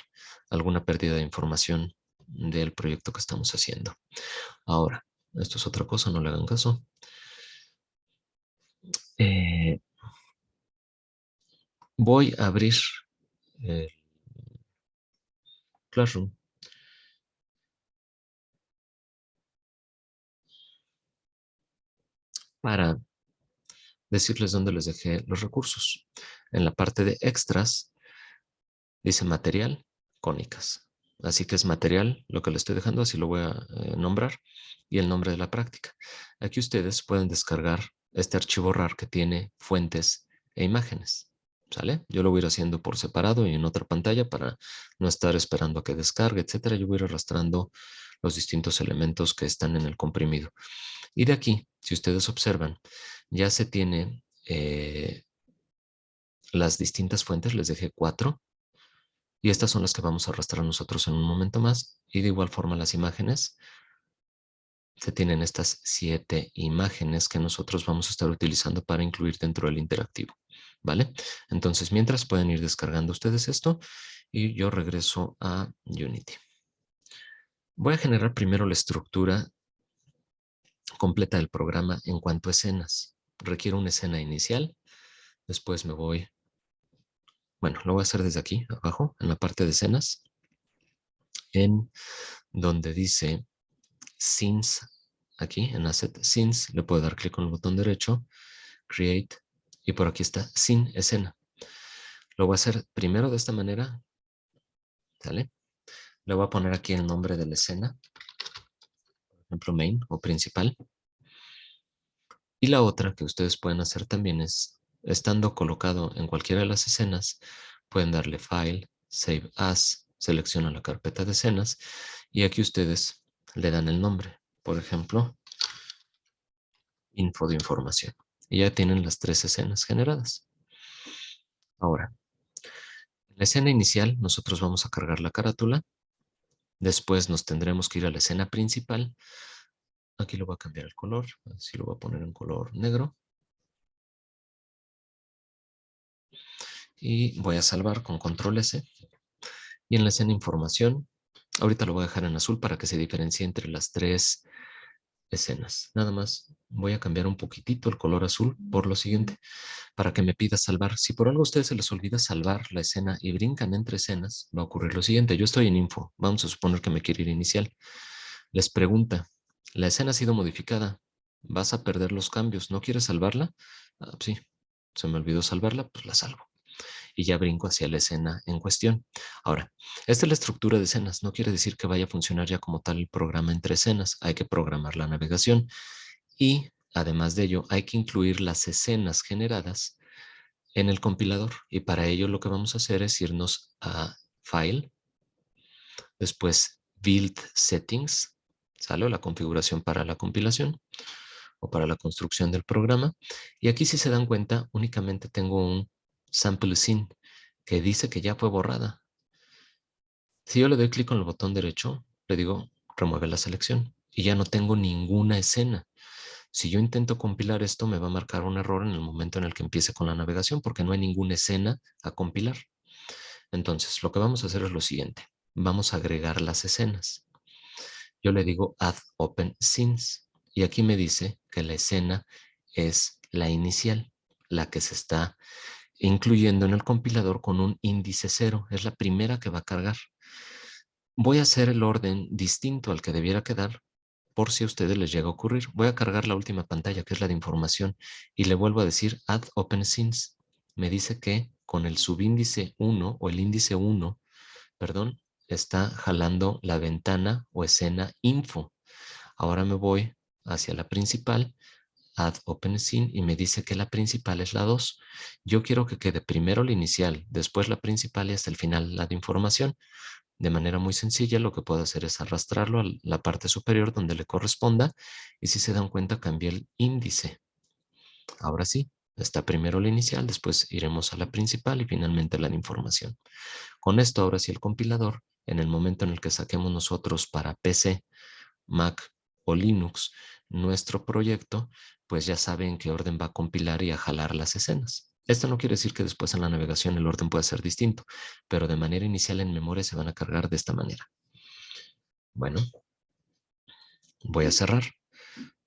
alguna pérdida de información del proyecto que estamos haciendo. Ahora, esto es otra cosa, no le hagan caso. Eh, Voy a abrir el Classroom para decirles dónde les dejé los recursos. En la parte de extras dice material, cónicas. Así que es material lo que le estoy dejando, así lo voy a nombrar, y el nombre de la práctica. Aquí ustedes pueden descargar este archivo RAR que tiene fuentes e imágenes. ¿Sale? Yo lo voy a ir haciendo por separado y en otra pantalla para no estar esperando a que descargue, etcétera. Yo voy a ir arrastrando los distintos elementos que están en el comprimido. Y de aquí, si ustedes observan, ya se tiene las distintas fuentes, les dejé 4, y estas son las que vamos a arrastrar nosotros en un momento más. Y de igual forma las imágenes, se tienen estas 7 imágenes que nosotros vamos a estar utilizando para incluir dentro del interactivo, ¿vale? Entonces, mientras pueden ir descargando ustedes esto y yo regreso a Unity. Voy a generar primero la estructura completa del programa en cuanto a escenas. Requiero una escena inicial, después me voy, bueno, lo voy a hacer desde aquí, abajo, en la parte de escenas, en donde dice Scenes, aquí en Asset Scenes, le puedo dar clic con el botón derecho, Create, y por aquí está Scene, escena. Lo voy a hacer primero de esta manera, ¿sale? Le voy a poner aquí el nombre de la escena, por ejemplo, main o principal. Y la otra que ustedes pueden hacer también es, estando colocado en cualquiera de las escenas, pueden darle File, Save As, seleccionan la carpeta de escenas y aquí ustedes le dan el nombre. Por ejemplo, info de información. Y ya tienen las 3 escenas generadas. Ahora, en la escena inicial nosotros vamos a cargar la carátula. Después nos tendremos que ir a la escena principal. Aquí lo voy a cambiar el color. Así lo voy a poner en color negro. Y voy a salvar con control S. Y en la escena información, ahorita lo voy a dejar en azul para que se diferencie entre las 3 escenas. Nada más voy a cambiar un poquitito el color azul por lo siguiente, para que me pida salvar. Si por algo a ustedes se les olvida salvar la escena y brincan entre escenas, va a ocurrir lo siguiente. Yo estoy en info. Vamos a suponer que me quiere ir inicial. Les pregunta, la escena ha sido modificada. Vas a perder los cambios. ¿No quieres salvarla? Ah, sí, se me olvidó salvarla, pues la salvo. Y ya brinco hacia la escena en cuestión. Ahora, esta es la estructura de escenas. No quiere decir que vaya a funcionar ya como tal el programa entre escenas. Hay que programar la navegación y, además de ello, hay que incluir las escenas generadas en el compilador. Y para ello lo que vamos a hacer es irnos a File, después Build Settings, ¿sale? La configuración para la compilación o para la construcción del programa. Y aquí, si se dan cuenta, únicamente tengo un sample scene que dice que ya fue borrada. Si yo le doy clic con el botón derecho, le digo remueve la selección y ya no tengo ninguna escena. Si yo intento compilar esto, me va a marcar un error en el momento en el que empiece con la navegación porque no hay ninguna escena a compilar. Entonces, lo que vamos a hacer es lo siguiente. Vamos a agregar las escenas. Yo le digo Add Open Scenes y aquí me dice que la escena es la inicial, la que se está incluyendo en el compilador con un índice 0. Es la primera que va a cargar. Voy a hacer el orden distinto al que debiera quedar por si a ustedes les llega a ocurrir. Voy a cargar la última pantalla, que es la de información, y le vuelvo a decir Add Open Scenes. Me dice que con el subíndice 1 o el índice 1, perdón, está jalando la ventana o escena info. Ahora me voy hacia la principal, Add Open Scene, y me dice que la principal es la 2. Yo quiero que quede primero la inicial, después la principal y hasta el final la de información. De manera muy sencilla, lo que puedo hacer es arrastrarlo a la parte superior donde le corresponda y si se dan cuenta cambié el índice. Ahora sí, está primero la inicial, después iremos a la principal y finalmente la de información. Con esto, ahora sí el compilador, en el momento en el que saquemos nosotros para PC, Mac o Linux nuestro proyecto, pues ya sabe en qué orden va a compilar y a jalar las escenas. Esto no quiere decir que después en la navegación el orden pueda ser distinto, pero de manera inicial en memoria se van a cargar de esta manera. Bueno, voy a cerrar.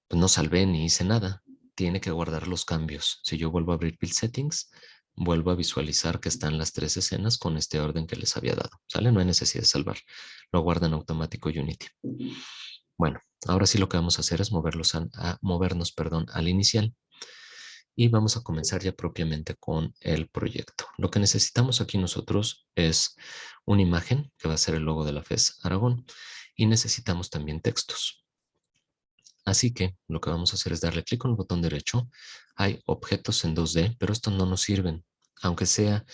Pues no salvé ni hice nada. Tiene que guardar los cambios. Si yo vuelvo a abrir Build Settings, vuelvo a visualizar que están las 3 escenas con este orden que les había dado. ¿Sale? No hay necesidad de salvar. Lo guarda en automático Unity. Bueno, ahora sí lo que vamos a hacer es movernos, perdón, al inicial y vamos a comenzar ya propiamente con el proyecto. Lo que necesitamos aquí nosotros es una imagen que va a ser el logo de la FES Aragón y necesitamos también textos. Así que lo que vamos a hacer es darle clic con el botón derecho. Hay objetos en 2D, pero estos no nos sirven. aunque sea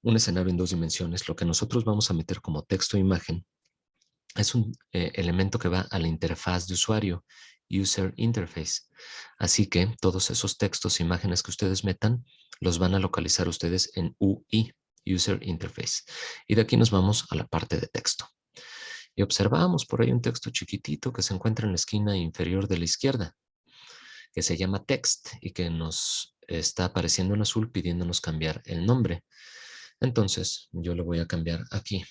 un escenario en 2 dimensiones, lo que nosotros vamos a meter como texto e imagen es un elemento que va a la interfaz de usuario, User Interface. Así que todos esos textos e imágenes que ustedes metan, los van a localizar ustedes en UI, User Interface. Y de aquí nos vamos a la parte de texto. Y observamos por ahí un texto chiquitito que se encuentra en la esquina inferior de la izquierda, que se llama text y que nos está apareciendo en azul pidiéndonos cambiar el nombre. Entonces, yo lo voy a cambiar aquí.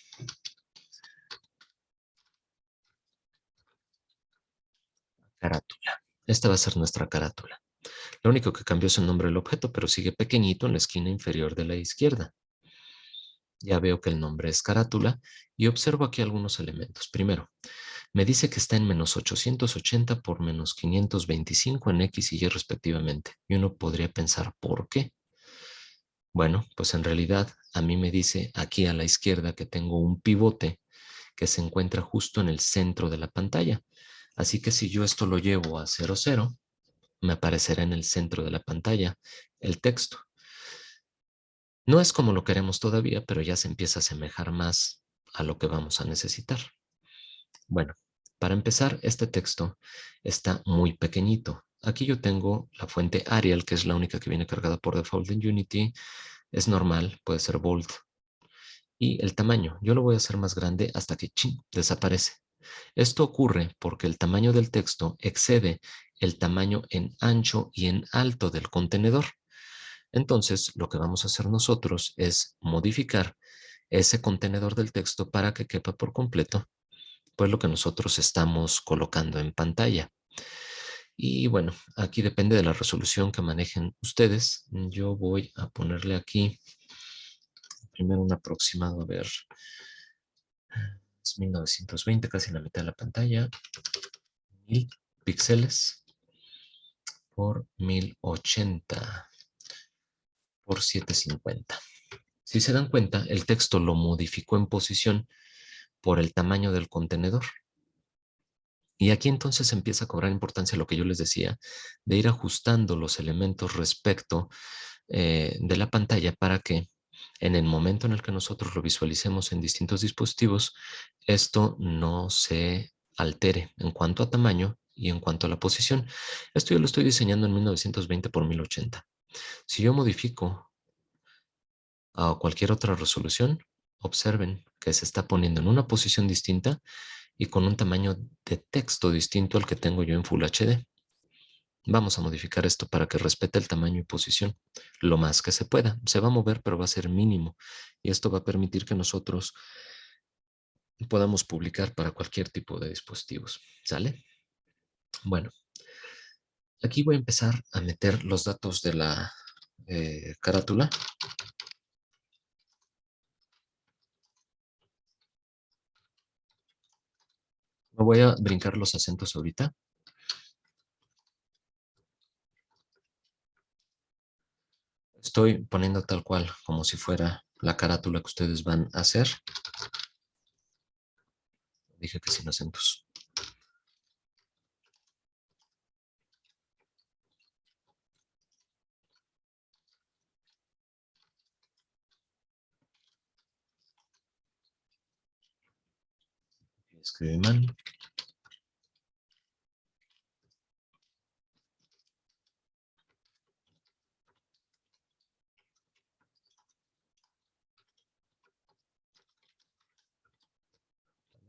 Carátula. Esta va a ser nuestra carátula. Lo único que cambió es el nombre del objeto, pero sigue pequeñito en la esquina inferior de la izquierda. Ya veo que el nombre es carátula y observo aquí algunos elementos. Primero, me dice que está en menos 880 por menos 525 en X y Y respectivamente. Y uno podría pensar, ¿por qué? Bueno, pues en realidad a mí me dice aquí a la izquierda que tengo un pivote que se encuentra justo en el centro de la pantalla. Así que si yo esto lo llevo a 00, me aparecerá en el centro de la pantalla el texto. No es como lo queremos todavía, pero ya se empieza a asemejar más a lo que vamos a necesitar. Bueno, para empezar, este texto está muy pequeñito. Aquí yo tengo la fuente Arial, que es la única que viene cargada por default en Unity. Es normal, puede ser bold. Y el tamaño, yo lo voy a hacer más grande hasta que desaparece. Esto ocurre porque el tamaño del texto excede el tamaño en ancho y en alto del contenedor. Entonces, lo que vamos a hacer nosotros es modificar ese contenedor del texto para que quepa por completo, pues lo que nosotros estamos colocando en pantalla. Y bueno, aquí depende de la resolución que manejen ustedes. Yo voy a ponerle aquí primero un aproximado, a ver, es 1920, casi la mitad de la pantalla, 1000 píxeles por 1080 por 750. Si se dan cuenta, el texto lo modificó en posición por el tamaño del contenedor. Y aquí entonces empieza a cobrar importancia lo que yo les decía, de ir ajustando los elementos respecto de la pantalla para que en el momento en el que nosotros lo visualicemos en distintos dispositivos, esto no se altere en cuanto a tamaño y en cuanto a la posición. Esto yo lo estoy diseñando en 1920 por 1080. Si yo modifico a cualquier otra resolución, observen que se está poniendo en una posición distinta y con un tamaño de texto distinto al que tengo yo en Full HD. Vamos a modificar esto para que respete el tamaño y posición lo más que se pueda. Se va a mover, pero va a ser mínimo. Y esto va a permitir que nosotros podamos publicar para cualquier tipo de dispositivos. ¿Sale? Bueno, aquí voy a empezar a meter los datos de la carátula. No voy a brincar los acentos ahorita. Estoy poniendo tal cual, como si fuera la carátula que ustedes van a hacer. Dije que sin acentos. Escribí mal.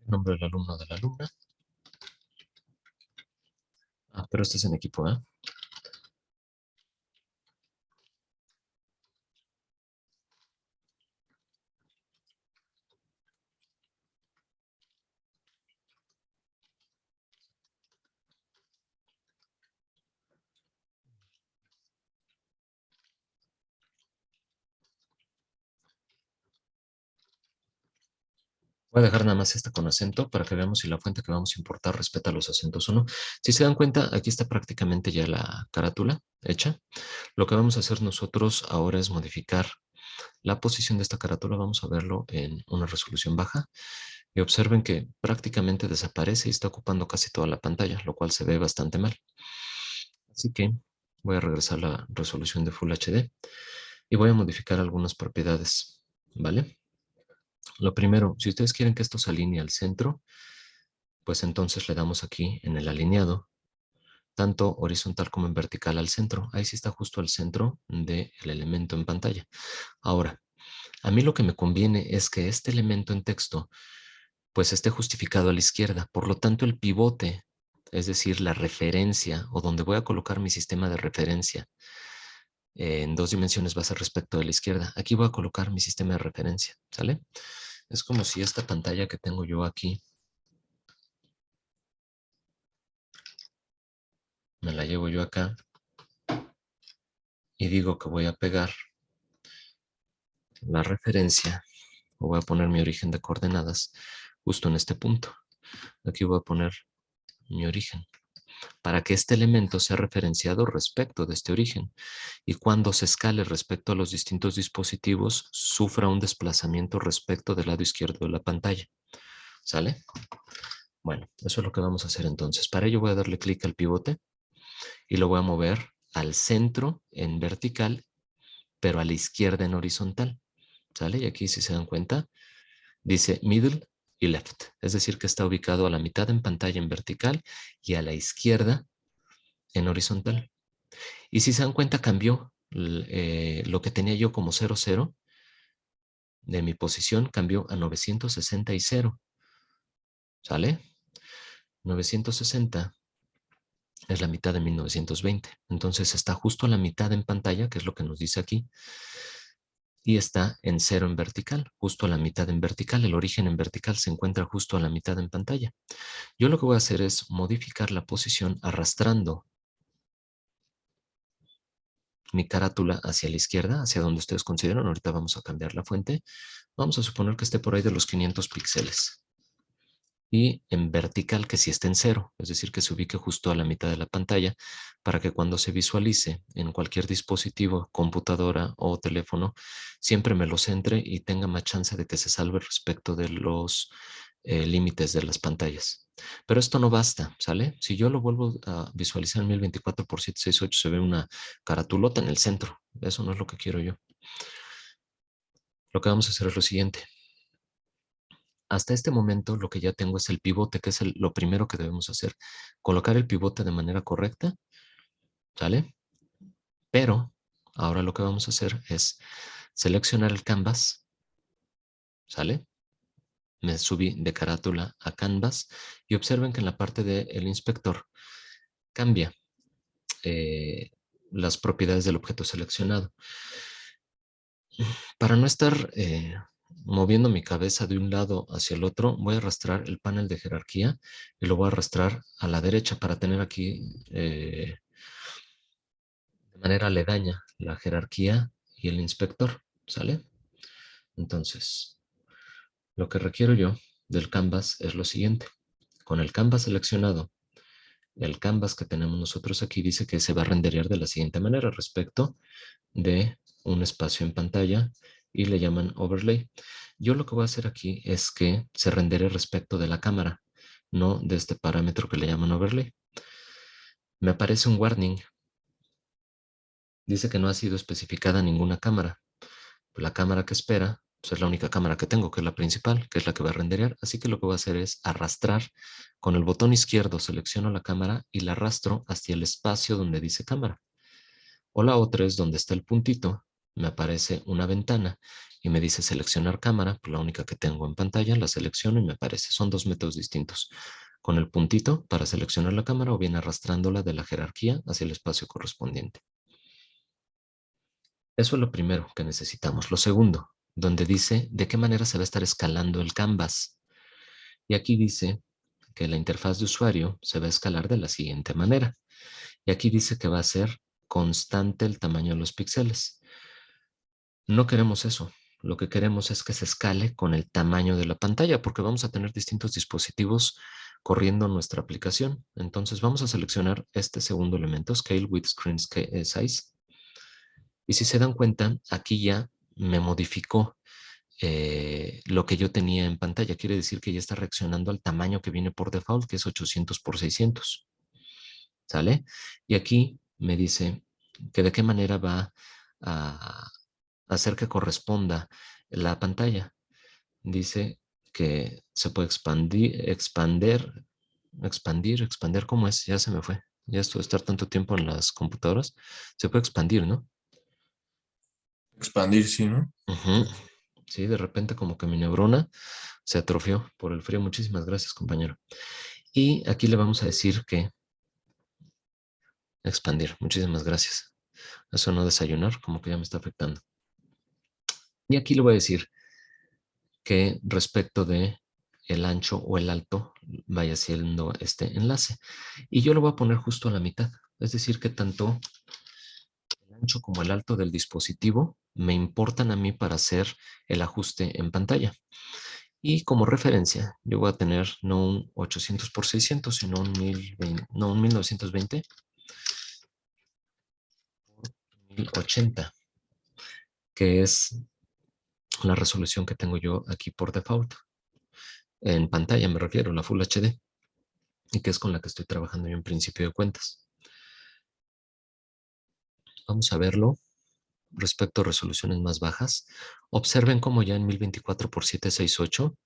Nombre del alumno o de la alumna. Ah, pero este es en equipo, ¿eh? Voy a dejar nada más esta con acento para que veamos si la fuente que vamos a importar respeta los acentos o no. Si se dan cuenta, aquí está prácticamente ya la carátula hecha. Lo que vamos a hacer nosotros ahora es modificar la posición de esta carátula. Vamos a verlo en una resolución baja. Y observen que prácticamente desaparece y está ocupando casi toda la pantalla, lo cual se ve bastante mal. Así que voy a regresar a la resolución de Full HD Y voy a modificar algunas propiedades, ¿vale? Lo primero, si ustedes quieren que esto se alinee al centro, pues entonces le damos aquí en el alineado, tanto horizontal como en vertical al centro. Ahí sí está justo al centro del elemento en pantalla. Ahora, a mí lo que me conviene es que este elemento en texto pues esté justificado a la izquierda. Por lo tanto, el pivote, es decir, la referencia o donde voy a colocar mi sistema de referencia en 2 dimensiones va a ser respecto de la izquierda. Aquí voy a colocar mi sistema de referencia, ¿sale? Es como si esta pantalla que tengo yo aquí me la llevo yo acá y digo que voy a pegar la referencia o voy a poner mi origen de coordenadas justo en este punto. Aquí voy a poner mi origen para que este elemento sea referenciado respecto de este origen y cuando se escale respecto a los distintos dispositivos sufra un desplazamiento respecto del lado izquierdo de la pantalla. ¿Sale? Bueno, eso es lo que vamos a hacer entonces. Para ello voy a darle clic al pivote y lo voy a mover al centro en vertical, pero a la izquierda en horizontal. ¿Sale? Y aquí, si se dan cuenta, dice middle y left. Es decir, que está ubicado a la mitad en pantalla en vertical y a la izquierda en horizontal. Y si se dan cuenta, cambió lo que tenía yo como 00 de mi posición, cambió a 960 y 0. ¿Sale? 960 es la mitad de 1920. Entonces está justo a la mitad en pantalla, que es lo que nos dice aquí, y está en 0 en vertical, justo a la mitad en vertical. El origen en vertical se encuentra justo a la mitad en pantalla. Yo lo que voy a hacer es modificar la posición arrastrando mi carátula hacia la izquierda, hacia donde ustedes consideran. Ahorita vamos a cambiar la fuente. Vamos a suponer que esté por ahí de los 500 píxeles. Y en vertical que sí esté en 0, es decir, que se ubique justo a la mitad de la pantalla para que cuando se visualice en cualquier dispositivo, computadora o teléfono, siempre me lo centre y tenga más chance de que se salve respecto de los límites de las pantallas. Pero esto no basta, ¿sale? Si yo lo vuelvo a visualizar en 1024 por 768 se ve una caratulota en el centro. Eso no es lo que quiero yo. Lo que vamos a hacer es lo siguiente. Hasta este momento lo que ya tengo es el pivote, que es lo primero que debemos hacer. Colocar el pivote de manera correcta, ¿sale? Pero ahora lo que vamos a hacer es seleccionar el canvas, ¿sale? Me subí de carátula a canvas y observen que en la parte del inspector cambia las propiedades del objeto seleccionado. Para no estar moviendo mi cabeza de un lado hacia el otro, voy a arrastrar el panel de jerarquía y lo voy a arrastrar a la derecha para tener aquí de manera aledaña la jerarquía y el inspector, ¿sale? Entonces, lo que requiero yo del canvas es lo siguiente. Con el canvas seleccionado, el canvas que tenemos nosotros aquí dice que se va a renderear de la siguiente manera respecto de un espacio en pantalla y le llaman overlay. Yo lo que voy a hacer aquí es que se rendere respecto de la cámara, no de este parámetro que le llaman overlay. Me aparece un warning. Dice que no ha sido especificada ninguna cámara. La cámara que espera pues es la única cámara que tengo, que es la principal, que es la que va a renderear. Así que lo que voy a hacer es arrastrar con el botón izquierdo, selecciono la cámara y la arrastro hacia el espacio donde dice cámara. O la otra es donde está el puntito, me aparece una ventana y me dice seleccionar cámara, pues la única que tengo en pantalla, la selecciono y me aparece. Son dos métodos distintos. Con el puntito para seleccionar la cámara o bien arrastrándola de la jerarquía hacia el espacio correspondiente. Eso es lo primero que necesitamos. Lo segundo, donde dice de qué manera se va a estar escalando el canvas. Y aquí dice que la interfaz de usuario se va a escalar de la siguiente manera. Y aquí dice que va a ser constante el tamaño de los píxeles. No queremos eso. Lo que queremos es que se escale con el tamaño de la pantalla porque vamos a tener distintos dispositivos corriendo nuestra aplicación. Entonces vamos a seleccionar este segundo elemento, Scale with Screen Size. Y si se dan cuenta, aquí ya me modificó lo que yo tenía en pantalla. Quiere decir que ya está reaccionando al tamaño que viene por default, que es 800 por 600. ¿Sale? Y aquí me dice que de qué manera va a hacer que corresponda la pantalla. Dice que se puede expandir, ¿cómo es? Ya se me fue. Ya esto de estar tanto tiempo en las computadoras, se puede expandir, ¿no? Expandir, sí, ¿no? Ujú. Sí, de repente como que mi neurona se atrofió por el frío. Muchísimas gracias, compañero. Y aquí le vamos a decir que expandir. Muchísimas gracias. Eso no desayunar, como que ya me está afectando. Y aquí le voy a decir que respecto de el ancho o el alto vaya siendo este enlace. Y yo lo voy a poner justo a la mitad. Es decir, que tanto el ancho como el alto del dispositivo me importan a mí para hacer el ajuste en pantalla. Y como referencia, yo voy a tener no un 800 por 600, sino un 1020, no, un 1920 por 1080, que es la resolución que tengo yo aquí por default. En pantalla me refiero, la Full HD, y que es con la que estoy trabajando yo en principio de cuentas. Vamos a verlo respecto a resoluciones más bajas. Observen cómo ya en 1024 por 768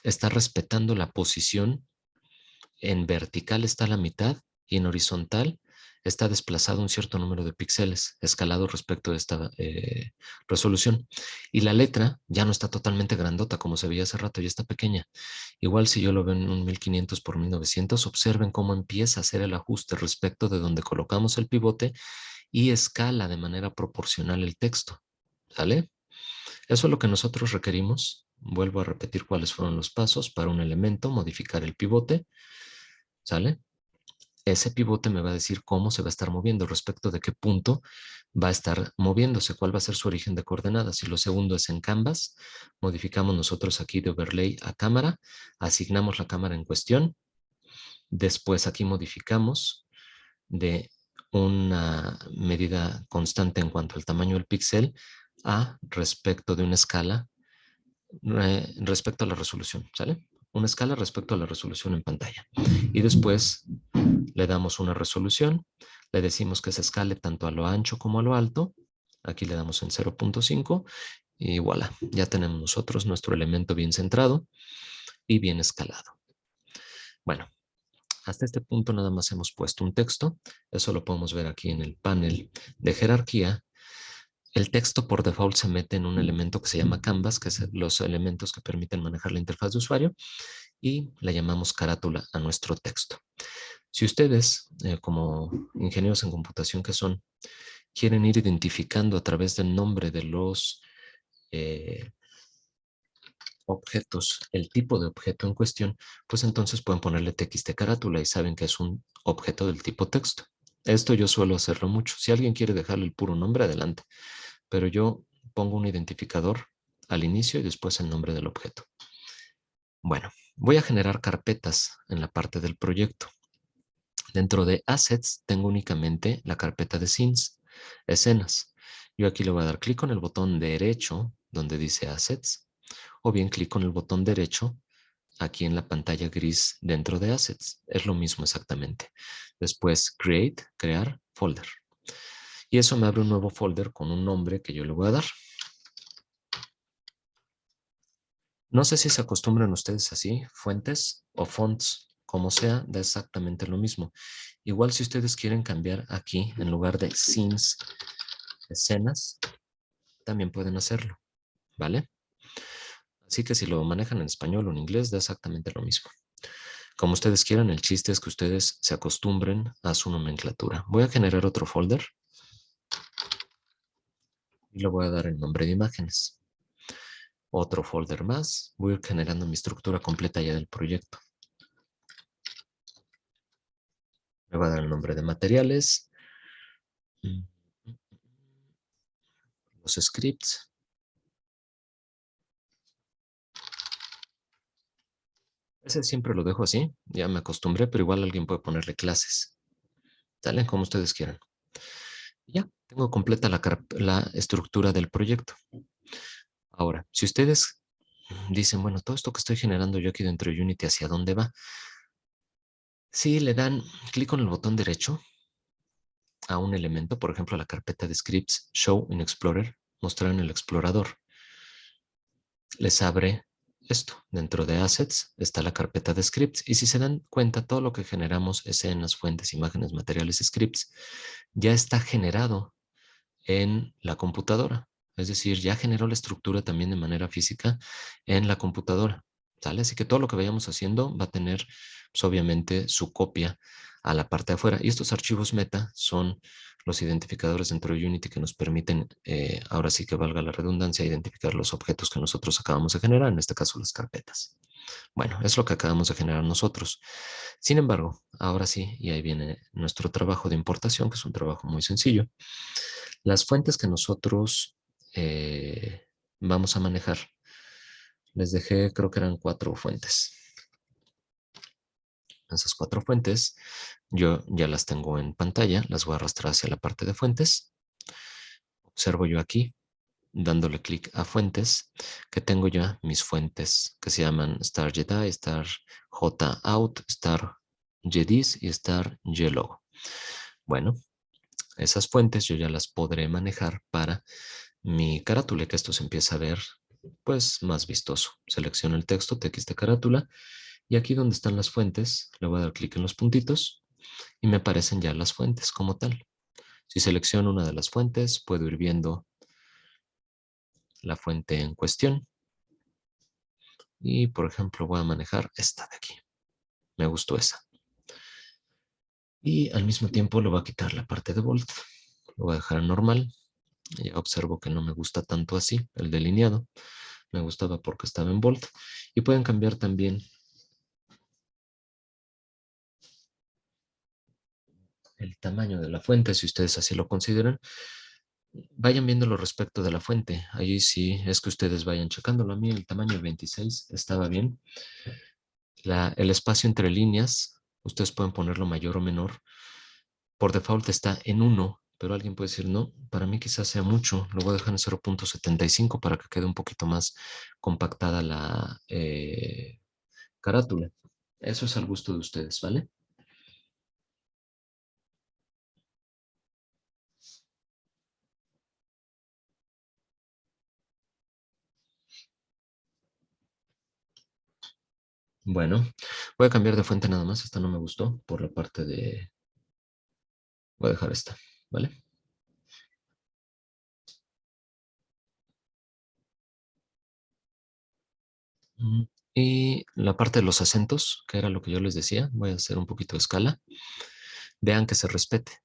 está respetando la posición. En vertical está a la mitad y en horizontal está desplazado un cierto número de píxeles escalado respecto de esta resolución. Y la letra ya no está totalmente grandota como se veía hace rato, ya está pequeña. Igual si yo lo veo en un 1500 por 1900, observen cómo empieza a hacer el ajuste respecto de donde colocamos el pivote y escala de manera proporcional el texto. ¿Sale? Eso es lo que nosotros requerimos. Vuelvo a repetir cuáles fueron los pasos para un elemento, modificar el pivote. ¿Sale? Ese pivote me va a decir cómo se va a estar moviendo, respecto de qué punto va a estar moviéndose, cuál va a ser su origen de coordenadas. Y lo segundo es en Canvas. Modificamos nosotros aquí de overlay a cámara, asignamos la cámara en cuestión. Después aquí modificamos de una medida constante en cuanto al tamaño del píxel a respecto de una escala respecto a la resolución, ¿sale? Una escala respecto a la resolución en pantalla. Y después le damos una resolución, le decimos que se escale tanto a lo ancho como a lo alto. Aquí le damos en 0.5 y voilà, ya tenemos nosotros nuestro elemento bien centrado y bien escalado. Bueno, hasta este punto nada más hemos puesto un texto. Eso lo podemos ver aquí en el panel de jerarquía. El texto por default se mete en un elemento que se llama Canvas, que es los elementos que permiten manejar la interfaz de usuario, y le llamamos carátula a nuestro texto. Si ustedes, como ingenieros en computación que son, quieren ir identificando a través del nombre de los eh, objetos el tipo de objeto en cuestión, pues entonces pueden ponerle txt carátula y saben que es un objeto del tipo texto. Esto yo suelo hacerlo mucho. Si alguien quiere dejarle el puro nombre, adelante. Pero yo pongo un identificador al inicio y después el nombre del objeto. Bueno, voy a generar carpetas en la parte del proyecto. Dentro de Assets tengo únicamente la carpeta de Scenes, escenas. Yo aquí le voy a dar clic con el botón derecho donde dice Assets, o bien clic con el botón derecho aquí en la pantalla gris dentro de Assets. Es lo mismo exactamente. Después Create, crear folder. Y eso me abre un nuevo folder con un nombre que yo le voy a dar. No sé si se acostumbran ustedes así, fuentes o fonts, como sea, da exactamente lo mismo. Igual si ustedes quieren cambiar aquí, en lugar de scenes, escenas, también pueden hacerlo, ¿vale? Así que si lo manejan en español o en inglés, da exactamente lo mismo. Como ustedes quieran, el chiste es que ustedes se acostumbren a su nomenclatura. Voy a generar otro folder y le voy a dar el nombre de imágenes. Otro folder más. Voy a ir generando mi estructura completa ya del proyecto. Le voy a dar el nombre de materiales, los scripts. Ese siempre lo dejo así, ya me acostumbré, pero igual alguien puede ponerle clases. Salen como ustedes quieran. Ya, tengo completa la estructura del proyecto. Ahora, si ustedes dicen, bueno, todo esto que estoy generando yo aquí dentro de Unity, ¿hacia dónde va? Si le dan clic con el botón derecho a un elemento, por ejemplo, la carpeta de scripts Show in Explorer mostrar en el explorador. Les abre esto. Dentro de Assets está la carpeta de scripts y si se dan cuenta, todo lo que generamos, escenas, fuentes, imágenes, materiales, scripts, ya está generado en la computadora. Es decir, ya generó la estructura también de manera física en la computadora. ¿Sale? Así que todo lo que vayamos haciendo va a tener, pues, obviamente, su copia a la parte de afuera. Y estos archivos meta son los identificadores dentro de Unity que nos permiten, ahora sí que valga la redundancia, identificar los objetos que nosotros acabamos de generar, en este caso las carpetas. Bueno, es lo que acabamos de generar nosotros. Sin embargo, ahora sí, y ahí viene nuestro trabajo de importación, que es un trabajo muy sencillo. Las fuentes que nosotros vamos a manejar, les dejé, creo que eran 4 fuentes. Esas 4 fuentes, yo ya las tengo en pantalla, las voy a arrastrar hacia la parte de fuentes. Observo yo aquí, dándole clic a fuentes, que tengo ya mis fuentes que se llaman Star Jedi, Star J Out, Star Jedis y Star Yellow. Bueno, esas fuentes yo ya las podré manejar para mi carátula, que esto se empieza a ver pues más vistoso. Selecciono el texto, TXT carátula, y aquí donde están las fuentes, le voy a dar clic en los puntitos y me aparecen ya las fuentes como tal. Si selecciono una de las fuentes, puedo ir viendo la fuente en cuestión. Y, por ejemplo, voy a manejar esta de aquí. Me gustó esa. Y al mismo tiempo le voy a quitar la parte de bold. Lo voy a dejar en normal. Ya observo que no me gusta tanto así, el delineado. Me gustaba porque estaba en bold. Y pueden cambiar también el tamaño de la fuente, si ustedes así lo consideran. Vayan viéndolo respecto de la fuente. Ahí sí es que ustedes vayan checándolo. A mí el tamaño 26 estaba bien. El espacio entre líneas, ustedes pueden ponerlo mayor o menor. Por default está en 1, pero alguien puede decir, no, para mí quizás sea mucho. Lo voy a dejar en 0.75 para que quede un poquito más compactada la carátula. Eso es al gusto de ustedes, ¿vale? Bueno, voy a cambiar de fuente nada más. Esta no me gustó por la parte de... Voy a dejar esta, ¿vale? Mm, Y la parte de los acentos, que era lo que yo les decía, voy a hacer un poquito de escala. Vean que se respete.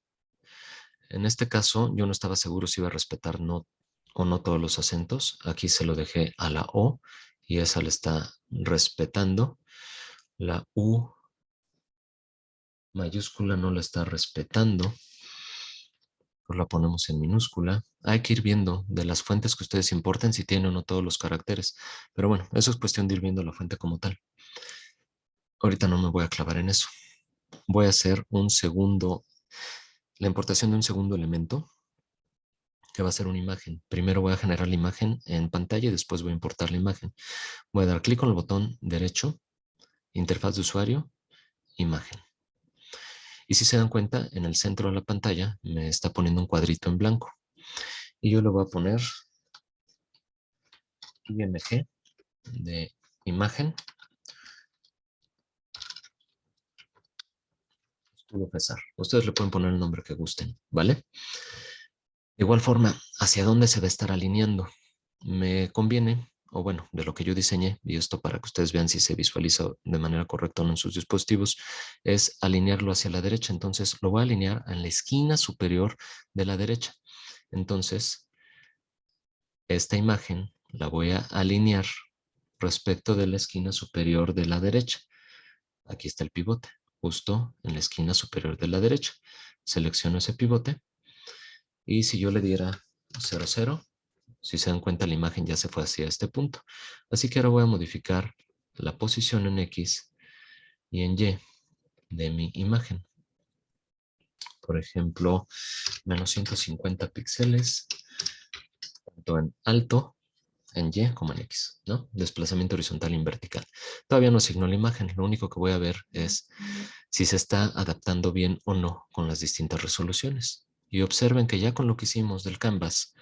En este caso, yo no estaba seguro si iba a respetar no, o no todos los acentos. Aquí se lo dejé a la O y esa le está respetando. La U mayúscula no la está respetando. Pues la ponemos en minúscula. Hay que ir viendo de las fuentes que ustedes importen si tienen o no todos los caracteres. Pero bueno, eso es cuestión de ir viendo la fuente como tal. Ahorita no me voy a clavar en eso. Voy a hacer la importación de un segundo elemento que va a ser una imagen. Primero voy a generar la imagen en pantalla y después voy a importar la imagen. Voy a dar clic con el botón derecho, interfaz de usuario, imagen. Y si se dan cuenta, en el centro de la pantalla me está poniendo un cuadrito en blanco. Y yo le voy a poner IMG de imagen, estudio César. Ustedes le pueden poner el nombre que gusten, ¿vale? De igual forma, ¿hacia dónde se va a estar alineando? Me conviene, o bueno, de lo que yo diseñé, y esto para que ustedes vean si se visualiza de manera correcta o no en sus dispositivos, es alinearlo hacia la derecha. Entonces, lo voy a alinear en la esquina superior de la derecha. Entonces, esta imagen la voy a alinear respecto de la esquina superior de la derecha. Aquí está el pivote, justo en la esquina superior de la derecha. Selecciono ese pivote y si yo le diera 0, 0, si se dan cuenta la imagen ya se fue hacia este punto. Así que ahora voy a modificar la posición en X y en Y de mi imagen. Por ejemplo, menos 150 píxeles, tanto en alto, en Y como en X, ¿no? Desplazamiento horizontal y vertical. Todavía no asigno la imagen, lo único que voy a ver es si se está adaptando bien o no con las distintas resoluciones. Y observen que ya con lo que hicimos del canvas,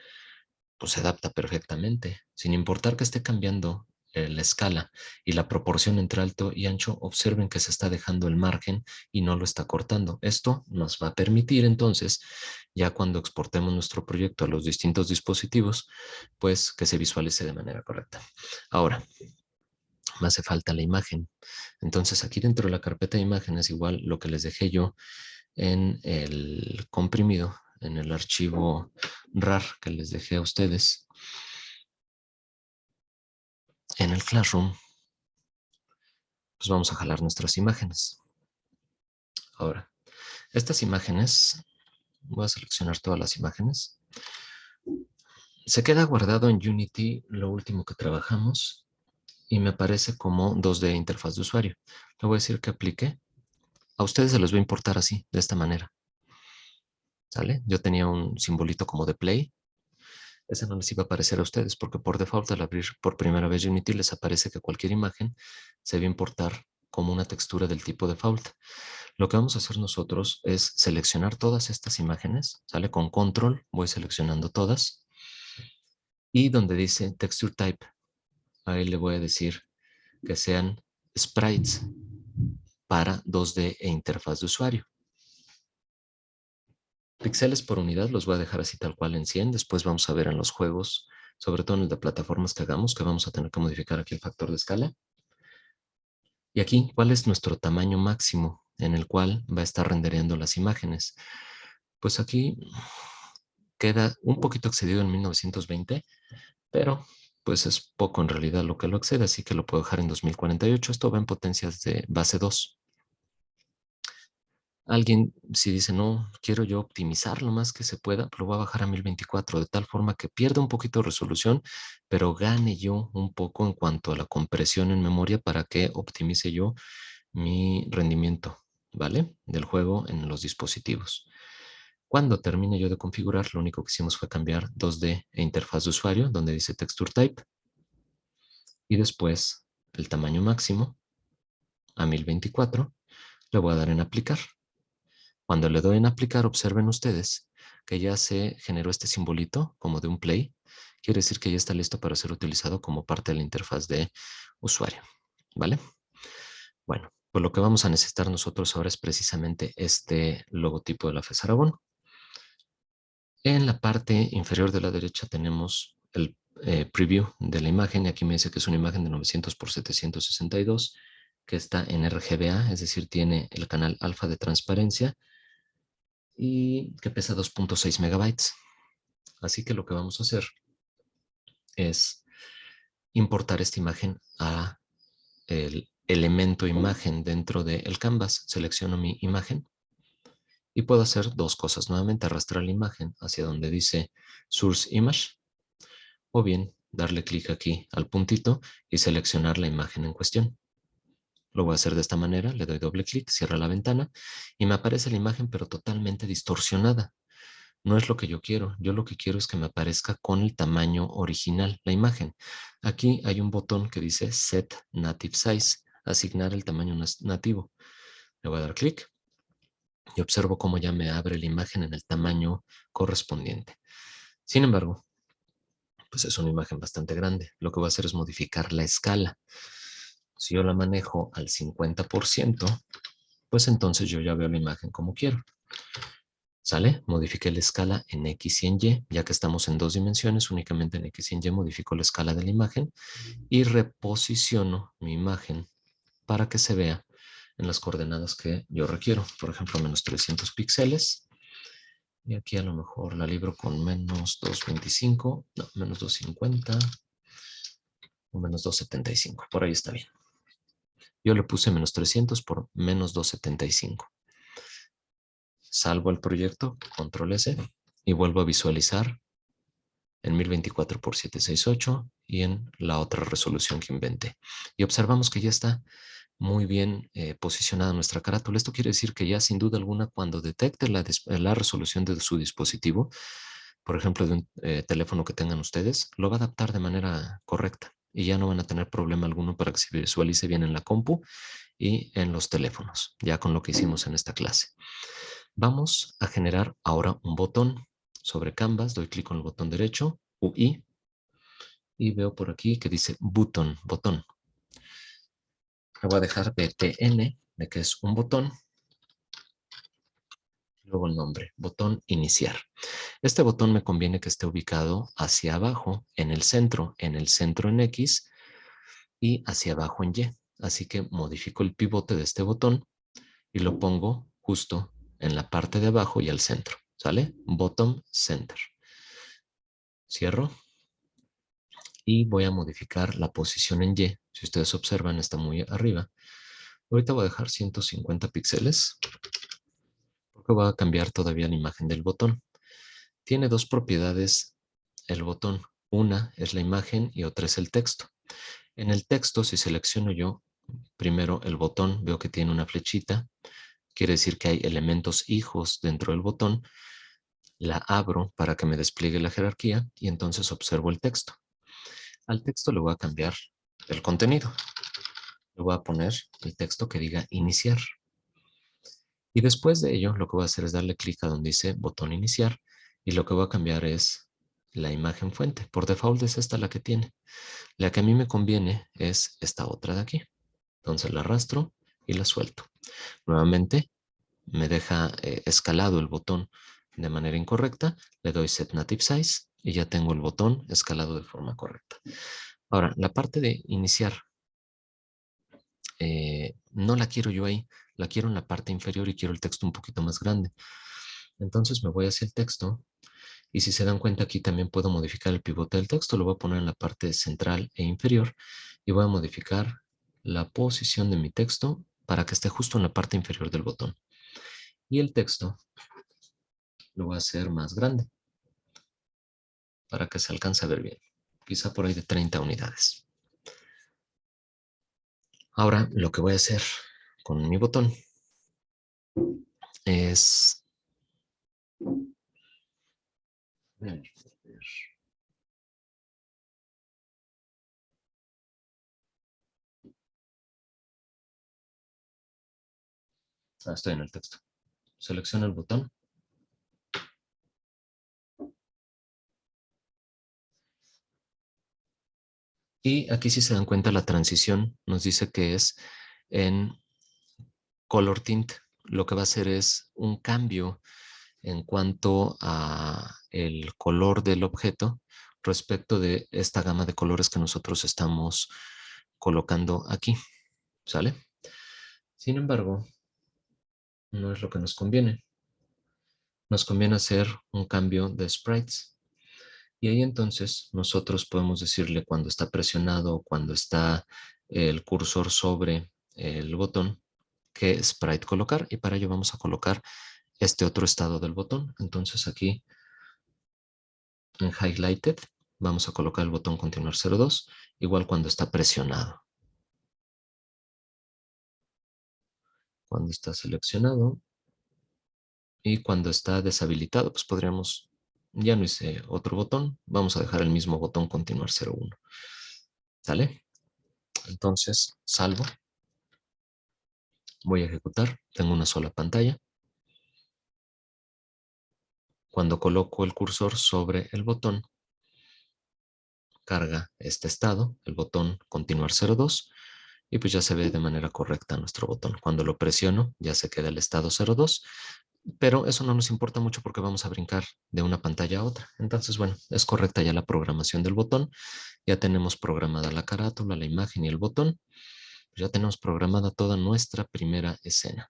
pues se adapta perfectamente. Sin importar que esté cambiando la escala y la proporción entre alto y ancho, observen que se está dejando el margen y no lo está cortando. Esto nos va a permitir entonces, ya cuando exportemos nuestro proyecto a los distintos dispositivos, pues que se visualice de manera correcta. Ahora, me hace falta la imagen. Entonces aquí dentro de la carpeta de imágenes, igual lo que les dejé yo en el comprimido, en el archivo RAR que les dejé a ustedes, en el Classroom, pues vamos a jalar nuestras imágenes. Ahora, estas imágenes, voy a seleccionar todas las imágenes. Se queda guardado en Unity lo último que trabajamos y me aparece como 2D interfaz de usuario. Le voy a decir que aplique. A ustedes se les va a importar así, de esta manera. ¿Sale? Yo tenía un simbolito como de play. Ese no les iba a aparecer a ustedes porque por default al abrir por primera vez Unity les aparece que cualquier imagen se va a importar como una textura del tipo default. Lo que vamos a hacer nosotros es seleccionar todas estas imágenes, ¿sale? Con control voy seleccionando todas y donde dice texture type, ahí le voy a decir que sean sprites para 2D e interfaz de usuario. Píxeles por unidad los voy a dejar así tal cual en 100. Después vamos a ver en los juegos, sobre todo en el de plataformas que hagamos, que vamos a tener que modificar aquí el factor de escala. Y aquí, ¿cuál es nuestro tamaño máximo en el cual va a estar rendereando las imágenes? Pues aquí queda un poquito excedido en 1920, pero pues es poco en realidad lo que lo excede, así que lo puedo dejar en 2048. Esto va en potencias de base 2. Alguien, si dice, no, quiero yo optimizar lo más que se pueda, lo voy a bajar a 1024, de tal forma que pierda un poquito de resolución, pero gane yo un poco en cuanto a la compresión en memoria para que optimice yo mi rendimiento, ¿vale? Del juego en los dispositivos. Cuando termine yo de configurar, lo único que hicimos fue cambiar 2D e interfaz de usuario, donde dice Texture Type, y después el tamaño máximo a 1024, le voy a dar en aplicar. Cuando le doy en aplicar, observen ustedes que ya se generó este simbolito como de un play. Quiere decir que ya está listo para ser utilizado como parte de la interfaz de usuario, ¿vale? Bueno, pues lo que vamos a necesitar nosotros ahora es precisamente este logotipo de la FES Aragón. En la parte inferior de la derecha tenemos el preview de la imagen y aquí me dice que es una imagen de 900 por 762 que está en RGBA, es decir, tiene el canal alfa de transparencia y que pesa 2.6 megabytes. Así que lo que vamos a hacer es importar esta imagen a el elemento imagen dentro del canvas. Selecciono mi imagen y puedo hacer dos cosas. Nuevamente arrastrar la imagen hacia donde dice Source Image o bien darle clic aquí al puntito y seleccionar la imagen en cuestión. Lo voy a hacer de esta manera, le doy doble clic, cierro la ventana y me aparece la imagen pero totalmente distorsionada. No es lo que yo quiero. Yo lo que quiero es que me aparezca con el tamaño original, la imagen. Aquí hay un botón que dice Set Native Size, asignar el tamaño nativo. Le voy a dar clic y observo cómo ya me abre la imagen en el tamaño correspondiente. Sin embargo, pues es una imagen bastante grande. Lo que voy a hacer es modificar la escala. Si yo la manejo al 50%, pues entonces yo ya veo la imagen como quiero. ¿Sale? Modifique la escala en X y en Y, ya que estamos en dos dimensiones, únicamente en X y en Y modifico la escala de la imagen y reposiciono mi imagen para que se vea en las coordenadas que yo requiero. Por ejemplo, menos 300 píxeles. Y aquí a lo mejor la libro con menos 225, no, menos 250 o menos 275. Por ahí está bien. Yo le puse menos 300 por menos 275. Salvo el proyecto, control S, y vuelvo a visualizar en 1024 por 768 y en la otra resolución que inventé. Y observamos que ya está muy bien posicionada nuestra carátula. Esto quiere decir que ya sin duda alguna cuando detecte la resolución de su dispositivo, por ejemplo de un teléfono que tengan ustedes, lo va a adaptar de manera correcta y ya no van a tener problema alguno para que se visualice bien en la compu y en los teléfonos, ya con lo que hicimos en esta clase. Vamos a generar ahora un botón sobre Canvas, doy clic con el botón derecho, UI, y veo por aquí que dice button, botón. Le voy a dejar BTN, de que es un botón, luego el nombre, botón iniciar. Este botón me conviene que esté ubicado hacia abajo, en el centro en X y hacia abajo en Y. Así que modifico el pivote de este botón y lo pongo justo en la parte de abajo y al centro. ¿Sale? Bottom center. Cierro y voy a modificar la posición en Y. Si ustedes observan, está muy arriba. Ahorita voy a dejar 150 píxeles porque voy a cambiar todavía la imagen del botón. Tiene dos propiedades el botón. Una es la imagen y otra es el texto. En el texto, si selecciono yo primero el botón, veo que tiene una flechita. Quiere decir que hay elementos hijos dentro del botón. La abro para que me despliegue la jerarquía y entonces observo el texto. Al texto le voy a cambiar el contenido. Le voy a poner el texto que diga iniciar. Y después de ello, lo que voy a hacer es darle clic a donde dice botón iniciar y lo que voy a cambiar es la imagen fuente. Por default es esta la que tiene. La que a mí me conviene es esta otra de aquí. Entonces la arrastro y la suelto. Nuevamente me deja escalado el botón de manera incorrecta. Le doy Set Native Size y ya tengo el botón escalado de forma correcta. Ahora, la parte de iniciar no la quiero yo ahí. La quiero en la parte inferior y quiero el texto un poquito más grande. Entonces me voy hacia el texto y si se dan cuenta aquí también puedo modificar el pivote del texto. Lo voy a poner en la parte central e inferior y voy a modificar la posición de mi texto para que esté justo en la parte inferior del botón. Y el texto lo voy a hacer más grande para que se alcance a ver bien. Quizá por ahí de 30 unidades. Ahora lo que voy a hacer con mi botón es... estoy en el texto. Selecciono el botón. Y aquí si se dan cuenta la transición nos dice que es en color tint. Lo que va a hacer es un cambio en cuanto a el color del objeto respecto de esta gama de colores que nosotros estamos colocando aquí. ¿Sale? Sin embargo, no es lo que nos conviene. Nos conviene hacer un cambio de sprites. Y ahí entonces nosotros podemos decirle cuando está presionado o cuando está el cursor sobre el botón qué sprite colocar. Y para ello vamos a colocar este otro estado del botón. Entonces aquí en Highlighted vamos a colocar el botón continuar 02, igual cuando está presionado. Cuando está seleccionado y cuando está deshabilitado, pues podríamos, ya no hice otro botón, vamos a dejar el mismo botón continuar 01. ¿Sale? Entonces salvo, voy a ejecutar, tengo una sola pantalla. Cuando coloco el cursor sobre el botón, carga este estado, el botón continuar 02, y pues ya se ve de manera correcta nuestro botón. Cuando lo presiono ya se queda el estado 02, pero eso no nos importa mucho porque vamos a brincar de una pantalla a otra. Entonces, bueno, es correcta ya la programación del botón. Ya tenemos programada la carátula, la imagen y el botón. Ya tenemos programada toda nuestra primera escena.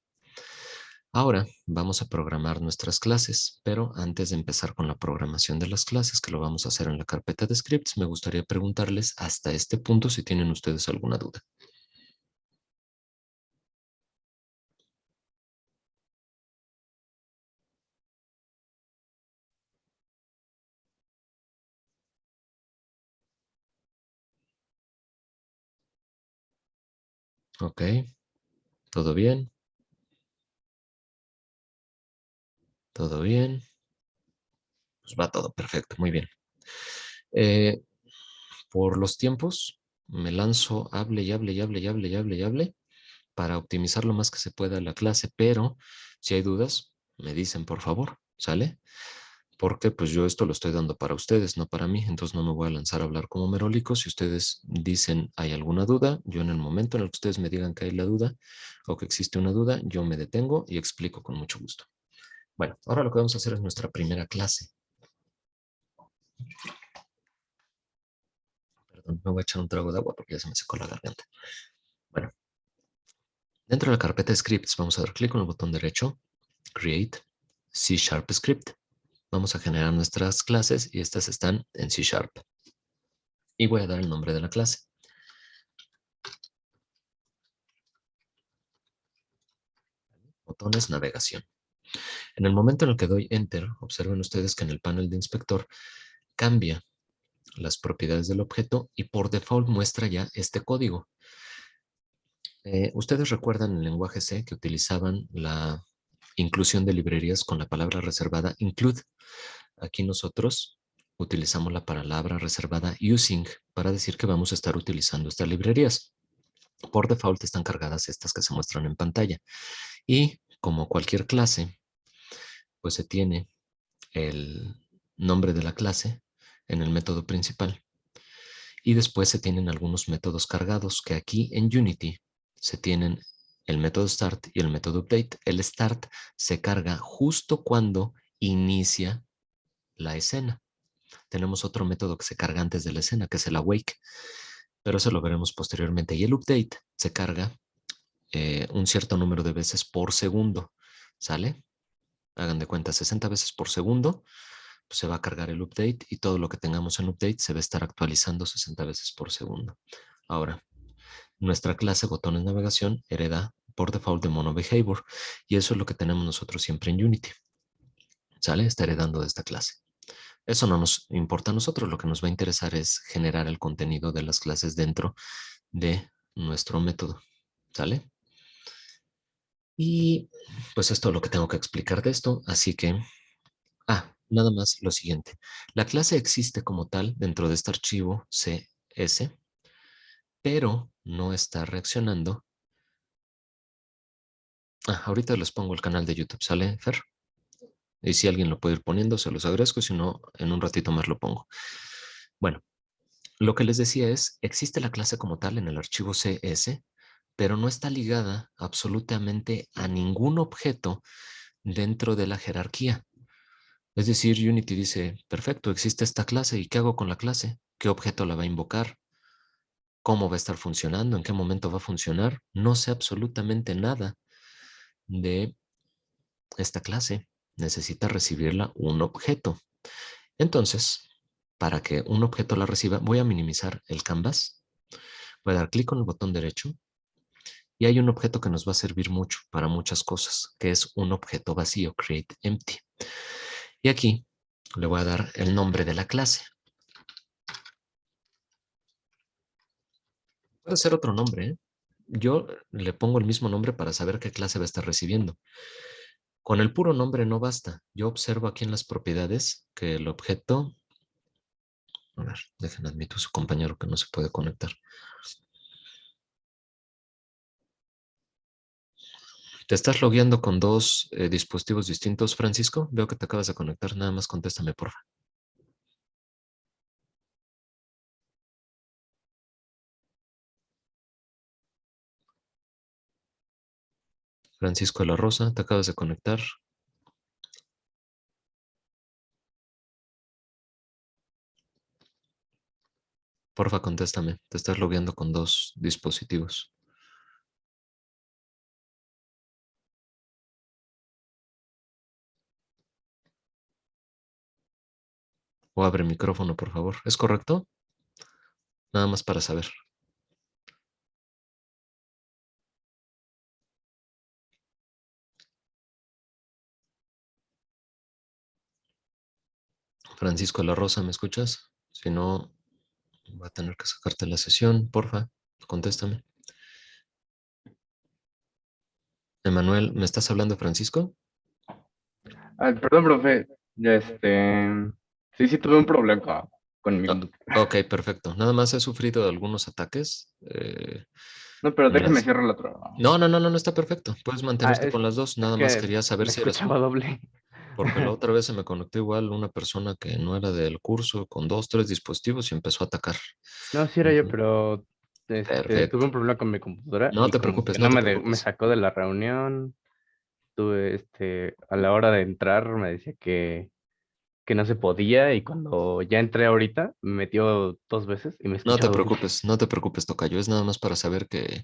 Ahora vamos a programar nuestras clases, pero antes de empezar con la programación de las clases, que lo vamos a hacer en la carpeta de scripts, me gustaría preguntarles hasta este punto si tienen ustedes alguna duda. Ok, todo bien, todo bien. Pues va todo perfecto, muy bien. Eh, por los tiempos, me lanzo, hable y hable y hable y hable y hable y hable para optimizar lo más que se pueda la clase, pero si hay dudas, me dicen por favor, ¿sale? porque pues yo esto lo estoy dando para ustedes, no para mí, entonces no me voy a lanzar a hablar como merolico. Si ustedes dicen hay alguna duda, yo en el momento en el que ustedes me digan que hay la duda o que existe una duda, yo me detengo y explico con mucho gusto. Bueno, ahora lo que vamos a hacer es nuestra primera clase. Perdón, me voy a echar un trago de agua porque ya se me secó la garganta. Bueno, dentro de la carpeta de scripts vamos a dar clic con el botón derecho, Create, C Sharp Script. Vamos a generar nuestras clases y estas están en C Sharp. Y voy a dar el nombre de la clase. Botones navegación. En el momento en el que doy Enter, observen ustedes que en el panel de inspector cambia las propiedades del objeto y por default muestra ya este código. Ustedes recuerdan el lenguaje C que utilizaban la inclusión de librerías con la palabra reservada include. Aquí nosotros utilizamos la palabra reservada using para decir que vamos a estar utilizando estas librerías. Por default están cargadas estas que se muestran en pantalla. Y como cualquier clase, pues se tiene el nombre de la clase en el método principal. Y después se tienen algunos métodos cargados que aquí en Unity se tienen el método start y el método update. El start se carga justo cuando inicia la escena. Tenemos otro método que se carga antes de la escena, que es el awake, pero eso lo veremos posteriormente. Y el update se carga un cierto número de veces por segundo, ¿sale? Hagan de cuenta, 60 veces por segundo, pues se va a cargar el update y todo lo que tengamos en update se va a estar actualizando 60 veces por segundo. Ahora, nuestra clase botones navegación hereda por default de MonoBehavior y eso es lo que tenemos nosotros siempre en Unity, ¿sale? Está heredando de esta clase. Eso no nos importa a nosotros, lo que nos va a interesar es generar el contenido de las clases dentro de nuestro método, ¿sale? Y pues esto es lo que tengo que explicar de esto, así que, nada más lo siguiente. La clase existe como tal dentro de este archivo CS, pero no está reaccionando. Ahorita les pongo el canal de YouTube, ¿sale, Fer? Y si alguien lo puede ir poniendo, se los agradezco, si no, en un ratito más lo pongo. Bueno, lo que les decía es, existe la clase como tal en el archivo CS, pero no está ligada absolutamente a ningún objeto dentro de la jerarquía. Es decir, Unity dice, perfecto, existe esta clase, ¿y qué hago con la clase? ¿Qué objeto la va a invocar? ¿Cómo va a estar funcionando? ¿En qué momento va a funcionar? No sé absolutamente nada de esta clase. Necesita recibirla un objeto. Entonces, para que un objeto la reciba, voy a minimizar el canvas. Voy a dar clic con el botón derecho y hay un objeto que nos va a servir mucho para muchas cosas, que es un objeto vacío, create empty. Y aquí le voy a dar el nombre de la clase. Puede ser otro nombre, ¿eh? Yo le pongo el mismo nombre para saber qué clase va a estar recibiendo. Con el puro nombre no basta. Yo observo aquí en las propiedades que el objeto... A ver, dejen admito a su compañero que no se puede conectar. ¿Te estás logueando con dos dispositivos distintos, Francisco? Veo que te acabas de conectar. Nada más contéstame, porfa. Francisco de la Rosa, te acabas de conectar. Porfa, contéstame. Te estás logueando con dos dispositivos. O abre micrófono, por favor. ¿Es correcto? Nada más para saber. Francisco de la Rosa, ¿me escuchas? Si no, va a tener que sacarte la sesión. Porfa, contéstame. Emanuel, ¿me estás hablando, Francisco? Ay, perdón, profe. Ya sí, sí tuve un problema con Ah, mi... ok, perfecto. Nada más he sufrido algunos ataques. No, pero En déjeme las... cierrar la otra. No, no, no, no, no está perfecto. Puedes Ah, mantenerte con las dos. es Nada más que quería saber me si eras tú. escuchaba doble. Porque la otra vez se me conectó igual una persona que no era del curso con 2, 3 dispositivos y empezó a atacar. No, sí era yo, Ujú. pero tuve Perfecto. un problema con mi computadora No y te como que preocupes, no no te me preocupes. sacó de la reunión. Tuve, a la hora de entrar me decía que no se podía y cuando ya entré ahorita me metió 2 veces y me escucha doble. No te preocupes, tocayo. Es nada más para saber que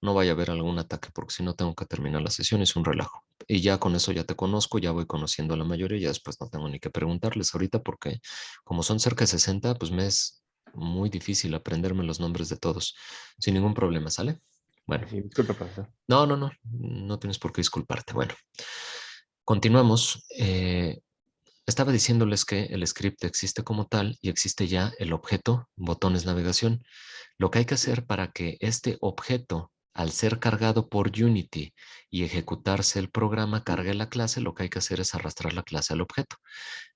no vaya a haber algún ataque, porque si no tengo que terminar la sesión, es un relajo. Y ya con eso ya te conozco, ya voy conociendo a la mayoría, y ya después no tengo ni que preguntarles ahorita, porque como son cerca de 60, pues me es muy difícil aprenderme los nombres de todos, sin ningún problema, ¿sale? Ay, Bueno, sí, disculpe, profesor. no tienes por qué disculparte. Bueno, continuamos. Estaba diciéndoles que el script existe como tal y existe ya el objeto, botones navegación. Lo que hay que hacer para que este objeto, al ser cargado por Unity y ejecutarse el programa, cargue la clase, lo que hay que hacer es arrastrar la clase al objeto.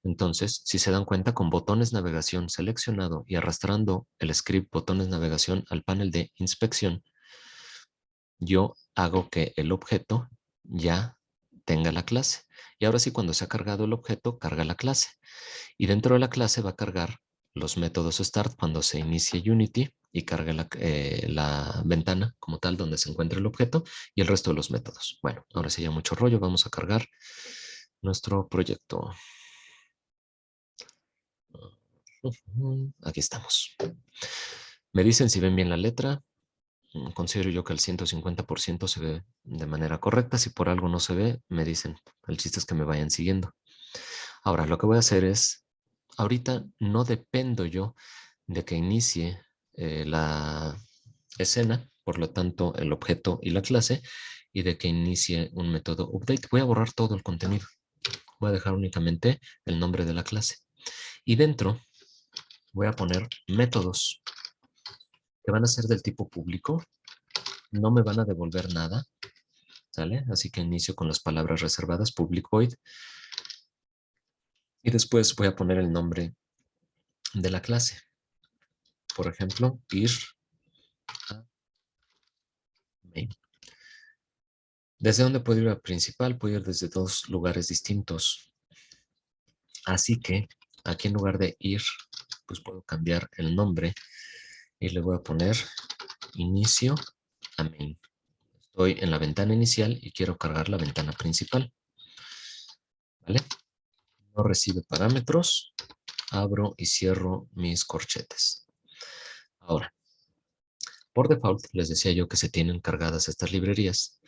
Entonces, si se dan cuenta, con botones navegación seleccionado y arrastrando el script botones navegación al panel de inspección, yo hago que el objeto ya tenga la clase. Y ahora sí, cuando se ha cargado el objeto, carga la clase. Y dentro de la clase va a cargar los métodos start cuando se inicie Unity y cargue la ventana como tal donde se encuentra el objeto y el resto de los métodos. Bueno, ahora sí ya mucho rollo, vamos a cargar nuestro proyecto. Aquí estamos. Me dicen si ven bien la letra. Considero yo que el 150% se ve de manera correcta. Si por algo no se ve, me dicen. El chiste es que me vayan siguiendo. Ahora, lo que voy a hacer es, ahorita no dependo yo de que inicie la escena, por lo tanto, el objeto y la clase, y de que inicie un método update. Voy a borrar todo el contenido. Voy a dejar únicamente el nombre de la clase. Y dentro voy a poner métodos que van a ser del tipo público. No me van a devolver nada, ¿sale? Así que inicio con las palabras reservadas, public void, y después voy a poner el nombre de la clase. Por ejemplo, ir a main. ¿Desde dónde puedo ir al principal? Puedo ir desde dos lugares distintos. Así que aquí en lugar de ir, pues puedo cambiar el nombre y le voy a poner inicio a main. Estoy en la ventana inicial y quiero cargar la ventana principal. ¿Vale? No recibe parámetros. Abro y cierro mis corchetes. Ahora, por default, les decía yo que se tienen cargadas estas librerías.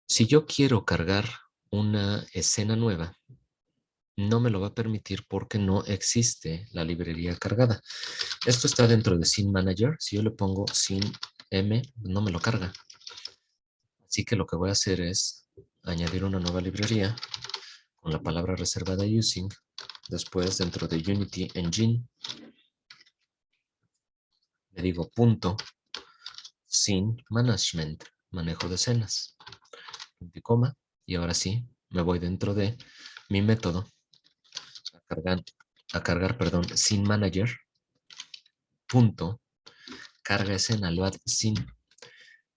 Si yo quiero cargar una escena nueva, no me lo va a permitir porque no existe la librería cargada. Esto está dentro de Scene Manager. Si yo le pongo Scene M, no me lo carga. Así que lo que voy a hacer es añadir una nueva librería con la palabra reservada using. Después, dentro de Unity Engine, le digo punto Scene Management, manejo de escenas, punto y coma. Y ahora sí, me voy dentro de mi método a cargar, Scene Manager, punto, carga escena, load scene.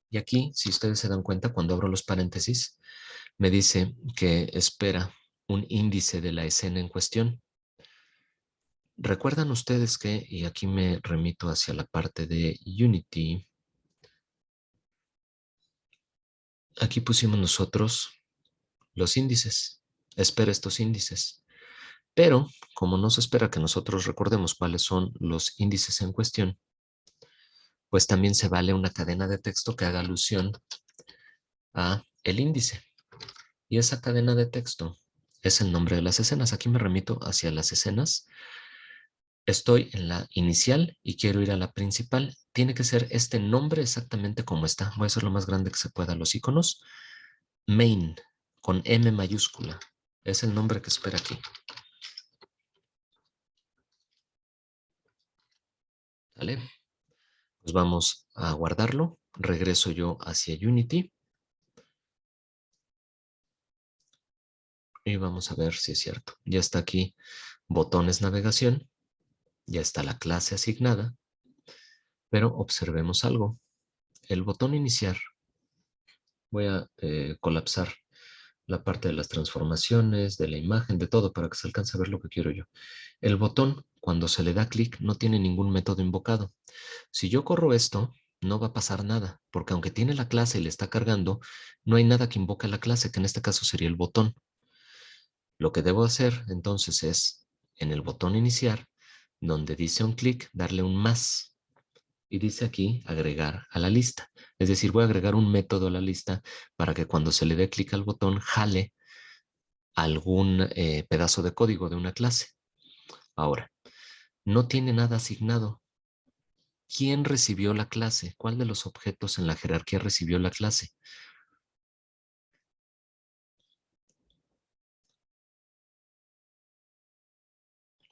Y aquí, si ustedes se dan cuenta, cuando abro los paréntesis, me dice que espera un índice de la escena en cuestión. ¿Recuerdan ustedes que, y aquí me remito hacia la parte de Unity, aquí pusimos nosotros los índices, espera estos índices. Pero, como no se espera que nosotros recordemos cuáles son los índices en cuestión, pues también se vale una cadena de texto que haga alusión a el índice. Y esa cadena de texto es el nombre de las escenas. Aquí me remito hacia las escenas. Estoy en la inicial y quiero ir a la principal. Tiene que ser este nombre exactamente como está. Voy a hacer lo más grande que se pueda los iconos. Main, con M mayúscula. Es el nombre que espera aquí. ¿Vale? Pues vamos a guardarlo. Regreso yo hacia Unity. Y vamos a ver si es cierto. Ya está aquí botones navegación. Ya está la clase asignada. Pero observemos algo. El botón iniciar. Voy a colapsar la parte de las transformaciones, de la imagen, de todo, para que se alcance a ver lo que quiero yo. El botón, cuando se le da clic, no tiene ningún método invocado. Si yo corro esto, no va a pasar nada, porque aunque tiene la clase y le está cargando, no hay nada que invoque a la clase, que en este caso sería el botón. Lo que debo hacer entonces es, en el botón iniciar, donde dice un clic, darle un más. Y dice aquí agregar a la lista. Es decir, voy a agregar un método a la lista para que cuando se le dé clic al botón, jale algún pedazo de código de una clase. Ahora, no tiene nada asignado. ¿Quién recibió la clase? ¿Cuál de los objetos en la jerarquía recibió la clase?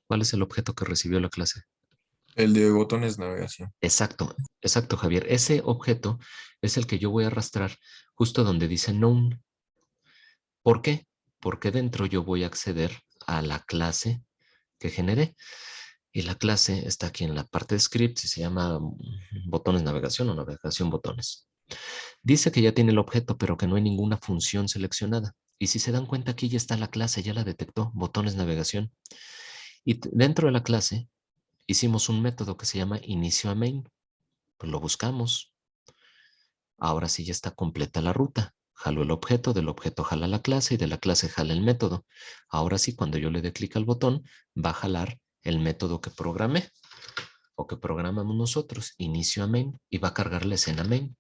¿Cuál es el objeto que recibió la clase? El de botones de navegación. Exacto, exacto, Javier. Ese objeto es el que yo voy a arrastrar justo donde dice known. ¿Por qué? Porque dentro yo voy a acceder a la clase que generé. Y la clase está aquí en la parte de scripts y se llama botones navegación o navegación botones. Dice que ya tiene el objeto, pero que no hay ninguna función seleccionada. Y si se dan cuenta, aquí ya está la clase, ya la detectó, botones navegación. Y dentro de la clase hicimos un método que se llama inicio a main. Pues lo buscamos. Ahora sí ya está completa la ruta. Jalo el objeto, del objeto jala la clase y de la clase jala el método. Ahora sí, cuando yo le dé clic al botón, va a jalar el método que programé o que programamos nosotros, inicio a main, y va a cargar la escena main.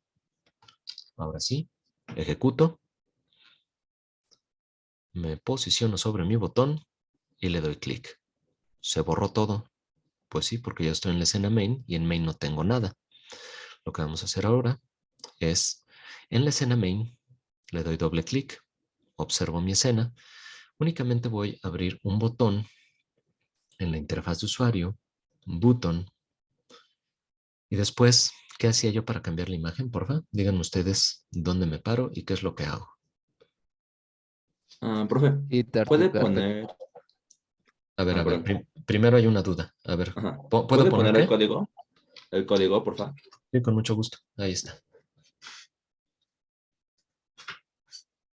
Ahora sí, ejecuto, me posiciono sobre mi botón y le doy clic. ¿Se borró todo? Pues sí, porque ya estoy en la escena main y en main no tengo nada. Lo que vamos a hacer ahora es, en la escena main, le doy doble clic, observo mi escena, únicamente voy a abrir un botón en la interfaz de usuario, un botón, y después, ¿qué hacía yo para cambiar la imagen, porfa? Díganme ustedes dónde me paro y qué es lo que hago. Profe, Quitar tu ¿puede carpeta. poner... A ver, perdón. primero hay una duda. A ver, Ajá. ¿puedo ¿Puede poner poner el qué? código? El código, por favor. Sí, con mucho gusto. Ahí está.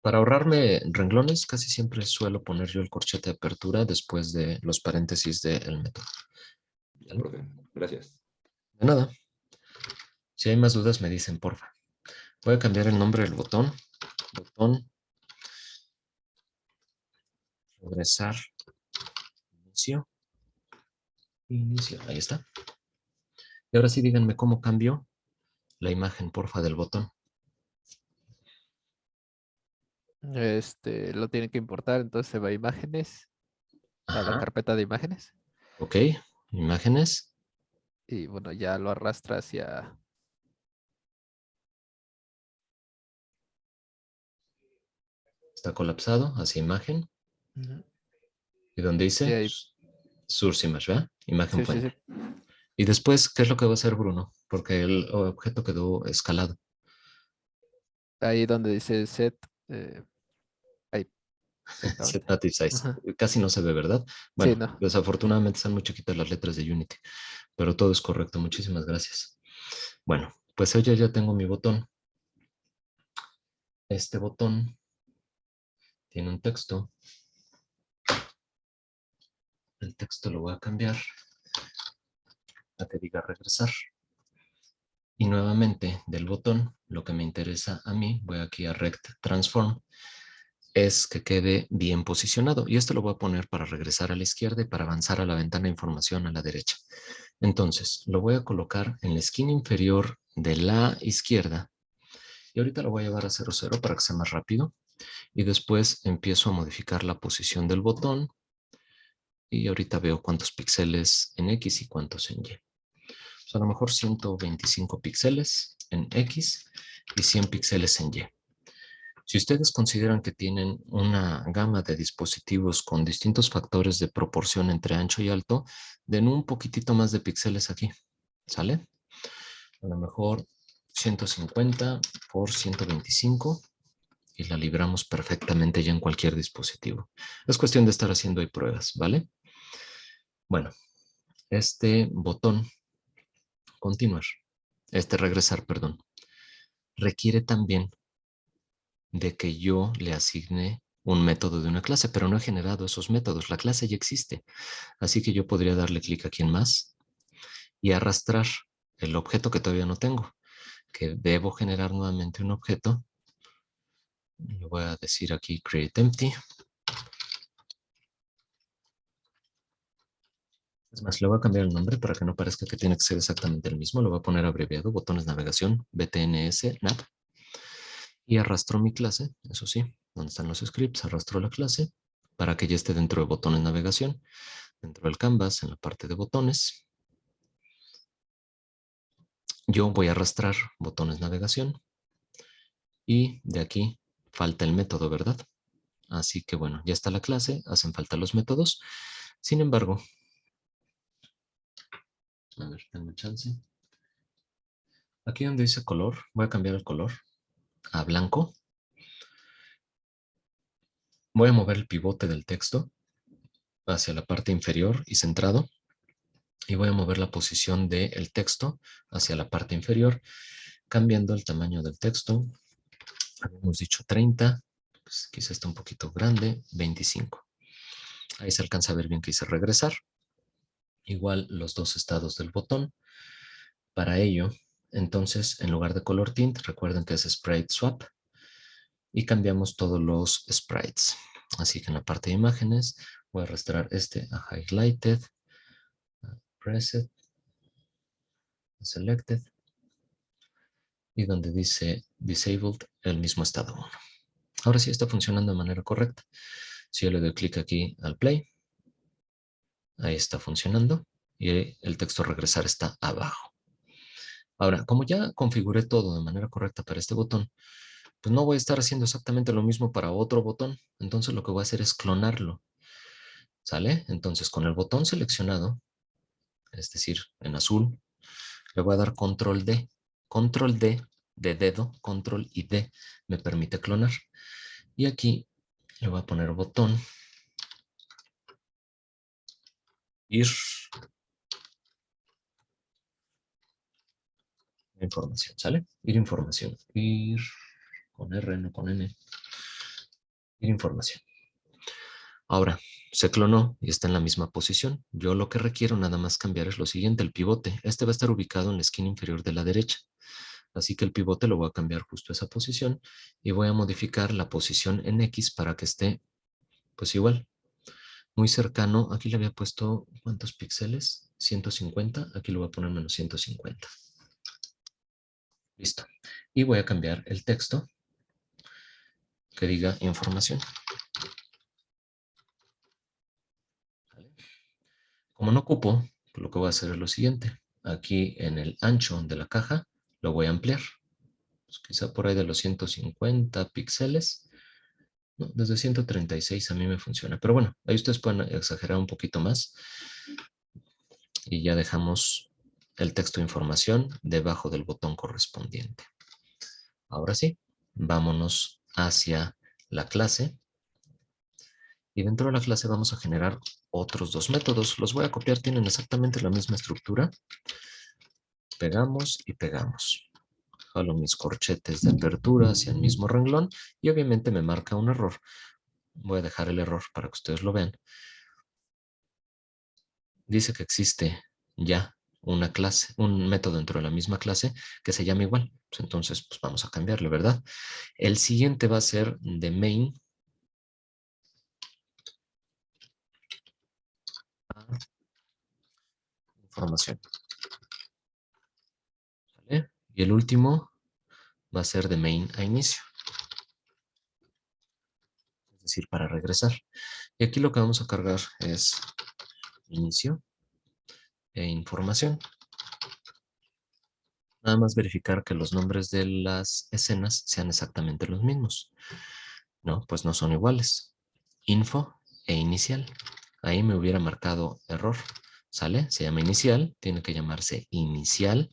Para ahorrarme renglones, casi siempre suelo poner yo el corchete de apertura después de los paréntesis del método. Ya, ¿Vale? profe. Gracias. De nada. Si hay más dudas, me dicen, porfa. Voy a cambiar el nombre del botón. Botón. Regresar. Inicio. Inicio. Ahí está. Y ahora sí, díganme cómo cambio la imagen, porfa, del botón. Lo tienen que importar, entonces se va a imágenes, a la Ajá. carpeta de imágenes. Ok. Imágenes. Y bueno, ya lo arrastra hacia... Está colapsado hacia imagen. Ujú. Y donde Y dice ahí, source image, ¿verdad? Imagen sí, sí, fuente. sí. Y después, ¿qué es lo que va a hacer Bruno? Porque el objeto quedó escalado. Ahí donde dice set, ahí, Set exactamente. native size. Ajá. Casi no se ve, ¿verdad? Sí, Bueno, no. desafortunadamente están muy chiquitas las letras de Unity, pero todo es correcto. Muchísimas gracias. Bueno, pues yo ya tengo mi botón. Este botón tiene un texto. El texto lo voy a cambiar a que diga regresar. Y nuevamente del botón, lo que me interesa a mí, voy aquí a Rect Transform, es que quede bien posicionado. Y esto lo voy a poner para regresar a la izquierda y para avanzar a la ventana de información a la derecha. Entonces, lo voy a colocar en la esquina inferior de la izquierda. Y ahorita lo voy a llevar a 0,0 para que sea más rápido. Y después empiezo a modificar la posición del botón. Y ahorita veo cuántos píxeles en X y cuántos en Y. Pues a lo mejor 125 píxeles en X y 100 píxeles en Y. Si ustedes consideran que tienen una gama de dispositivos con distintos factores de proporción entre ancho y alto, den un poquitito más de píxeles aquí, ¿sale? A lo mejor 150 por 125 y la libramos perfectamente ya en cualquier dispositivo. Es cuestión de estar haciendo ahí pruebas, ¿vale? Bueno, este botón, continuar, regresar, perdón, requiere también de que yo le asigne un método de una clase, pero no he generado esos métodos. La clase ya existe. Así que yo podría darle clic aquí en más y arrastrar el objeto que todavía no tengo, que debo generar nuevamente un objeto. Le voy a decir aquí create empty. Es más, le voy a cambiar el nombre para que no parezca que tiene que ser exactamente el mismo. Lo voy a poner abreviado, botones navegación, btns nav. Y arrastro mi clase, eso sí, donde están los scripts, arrastro la clase para que ya esté dentro de botones navegación, dentro del canvas, en la parte de botones. Yo voy a arrastrar botones navegación y de aquí falta el método, ¿verdad? Así que bueno, ya está la clase, hacen falta los métodos. Sin embargo, a ver, denme chance. Aquí donde dice color, voy a cambiar el color a blanco. Voy a mover el pivote del texto hacia la parte inferior y centrado. Y voy a mover la posición del texto hacia la parte inferior, cambiando el tamaño del texto. Habíamos dicho 30, pues quizá está un poquito grande, 25. Ahí se alcanza a ver bien que hice regresar. Igual los dos estados del botón. Para ello, entonces, en lugar de color tint, recuerden que es sprite swap y cambiamos todos los sprites. Así que en la parte de imágenes voy a arrastrar este a highlighted, a preset, a selected y donde dice disabled, el mismo estado 1. Ahora sí está funcionando de manera correcta. Si yo le doy clic aquí al play, ahí está funcionando y el texto regresar está abajo. Ahora, como ya configuré todo de manera correcta para este botón, pues no voy a estar haciendo exactamente lo mismo para otro botón. Entonces lo que voy a hacer es clonarlo. ¿Sale? Entonces con el botón seleccionado, es decir, en azul, le voy a dar control D. Control D de dedo, control y D me permite clonar. Y aquí le voy a poner botón ir información, ¿sale? Ir información. Ir con R, no con N. Ir información. Ahora, se clonó y está en la misma posición. Yo lo que requiero nada más cambiar es lo siguiente, el pivote. Este va a estar ubicado en la esquina inferior de la derecha. Así que el pivote lo voy a cambiar justo a esa posición y voy a modificar la posición en X para que esté, pues igual, muy cercano. Aquí le había puesto, ¿cuántos píxeles? 150. Aquí lo voy a poner menos 150. Listo. Y voy a cambiar el texto que diga información. ¿Vale? Como no ocupo, pues lo que voy a hacer es lo siguiente. Aquí en el ancho de la caja lo voy a ampliar. Pues quizá por ahí de los 150 píxeles. No, desde 136 a mí me funciona. Pero bueno, ahí ustedes pueden exagerar un poquito más. Y ya dejamos el texto de información debajo del botón correspondiente. Ahora sí, vámonos hacia la clase. Y dentro de la clase vamos a generar otros dos métodos. Los voy a copiar, tienen exactamente la misma estructura. Pegamos y pegamos. Jalo mis corchetes de apertura hacia el mismo renglón y obviamente me marca un error. Voy a dejar el error para que ustedes lo vean. Dice que existe ya una clase, un método dentro de la misma clase que se llama igual. Pues entonces, pues vamos a cambiarle, ¿verdad? El siguiente va a ser de main a información. ¿Vale? Y el último va a ser de main a inicio. Es decir, para regresar. Y aquí lo que vamos a cargar es inicio e información. Nada más verificar que los nombres de las escenas sean exactamente los mismos. No, pues no son iguales. Info e inicial. Ahí me hubiera marcado error. ¿Sale? Se llama inicial, tiene que llamarse inicial.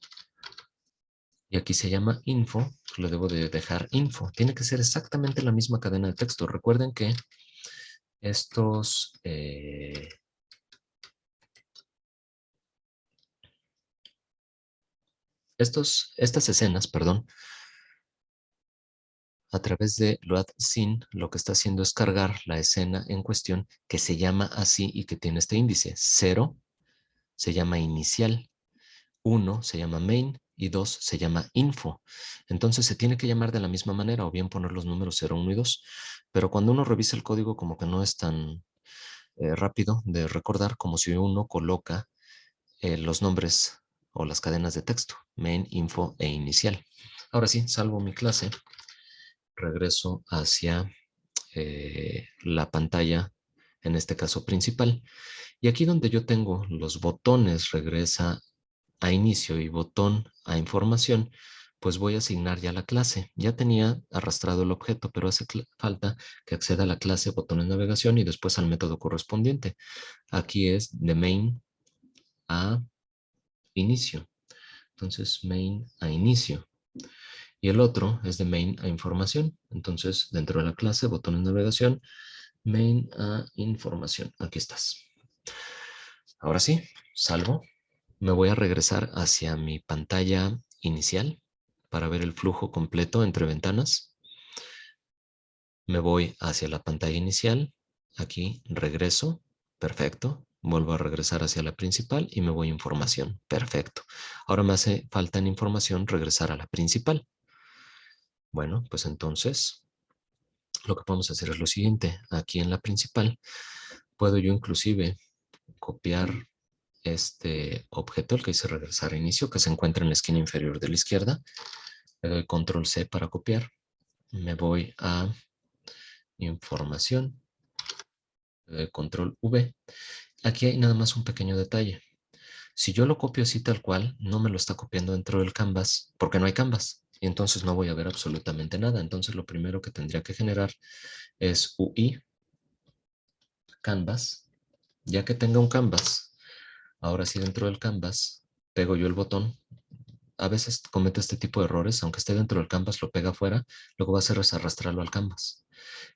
Y aquí se llama info, lo debo de dejar info. Tiene que ser exactamente la misma cadena de texto. Recuerden que estos... estas escenas, perdón, a través de load scene, lo que está haciendo es cargar la escena en cuestión que se llama así y que tiene este índice. 0 se llama inicial, 1 se llama main y 2 se llama info. Entonces se tiene que llamar de la misma manera o bien poner los números 0, 1 y 2. Pero cuando uno revisa el código como que no es tan rápido de recordar como si uno coloca los nombres o las cadenas de texto, main, info e inicial. Ahora sí, salvo mi clase, regreso hacia la pantalla, en este caso principal. Y aquí donde yo tengo los botones regresa a inicio y botón a información, pues voy a asignar ya la clase. Ya tenía arrastrado el objeto, pero hace falta que acceda a la clase botones navegación y después al método correspondiente. Aquí es de main a inicio. Entonces, main a inicio. Y el otro es de main a información. Entonces, dentro de la clase, botones de navegación, main a información. Aquí estás. Ahora sí, salgo. Me voy a regresar hacia mi pantalla inicial para ver el flujo completo entre ventanas. Me voy hacia la pantalla inicial. Aquí regreso. Perfecto. Vuelvo a regresar hacia la principal y me voy a información. Perfecto. Ahora me hace falta en información regresar a la principal. Bueno, pues entonces lo que podemos hacer es lo siguiente. Aquí en la principal puedo yo inclusive copiar este objeto, el que dice regresar a inicio, que se encuentra en la esquina inferior de la izquierda. Le doy control C para copiar. Me voy a información. Le doy control V. Aquí hay nada más un pequeño detalle. Si yo lo copio así tal cual, no me lo está copiando dentro del canvas porque no hay canvas. Y entonces no voy a ver absolutamente nada. Entonces lo primero que tendría que generar es UI canvas. Ya que tenga un canvas, ahora sí dentro del canvas, pego yo el botón. A veces cometo este tipo de errores, aunque esté dentro del canvas, lo pega afuera, lo que va a hacer es arrastrarlo al canvas.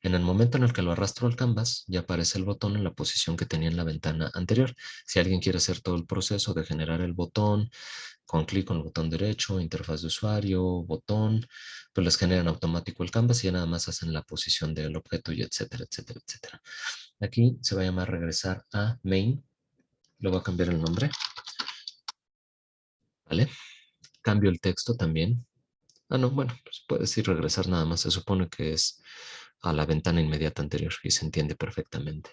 En el momento en el que lo arrastro al canvas, ya aparece el botón en la posición que tenía en la ventana anterior. Si alguien quiere hacer todo el proceso de generar el botón, con clic con el botón derecho, interfaz de usuario, botón, pues les genera en automático el canvas y ya nada más hacen la posición del objeto y etcétera, etcétera, etcétera. Aquí se va a llamar regresar a main. Le voy a cambiar el nombre. ¿Vale? Cambio el texto también. Ah, no, bueno, pues puede decir regresar nada más. Se supone que es a la ventana inmediata anterior y se entiende perfectamente.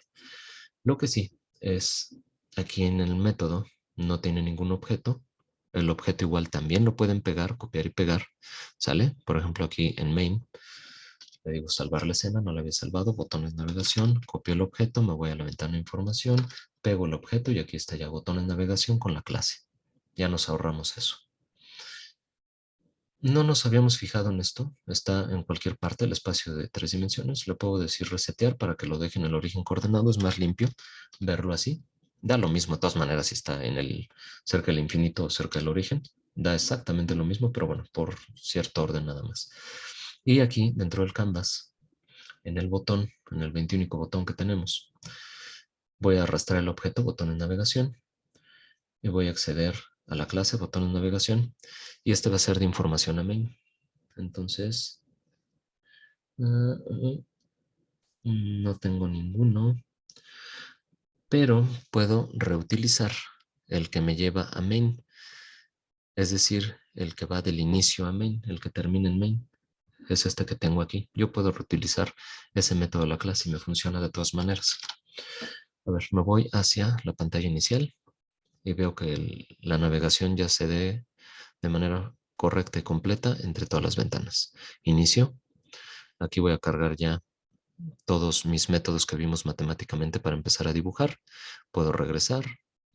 Lo que sí es, aquí en el método no tiene ningún objeto. El objeto igual también lo pueden pegar, copiar y pegar. ¿Sale? Por ejemplo, aquí en main, le digo salvar la escena, no la había salvado, botones navegación, copio el objeto, me voy a la ventana de información, pego el objeto y aquí está ya botones navegación con la clase. Ya nos ahorramos eso. No nos habíamos fijado en esto. Está en cualquier parte el espacio de 3 dimensiones. Le puedo decir resetear para que lo deje en el origen coordenado. Es más limpio verlo así. Da lo mismo de todas maneras si está en el cerca del infinito o cerca del origen. Da exactamente lo mismo, pero bueno, por cierto orden nada más. Y aquí dentro del canvas, en el botón, en el 21 botón que tenemos, voy a arrastrar el objeto, botón de navegación, y voy a acceder a la clase, botón de navegación, y este va a ser de información a main. Entonces, no tengo ninguno, pero puedo reutilizar el que me lleva a main, es decir, el que va del inicio a main, el que termina en main. Es este que tengo aquí. Yo puedo reutilizar ese método de la clase y me funciona de todas maneras. A ver, me voy hacia la pantalla inicial y veo que la navegación ya se dé de manera correcta y completa entre todas las ventanas. Inicio. Aquí voy a cargar ya todos mis métodos que vimos matemáticamente para empezar a dibujar. Puedo regresar,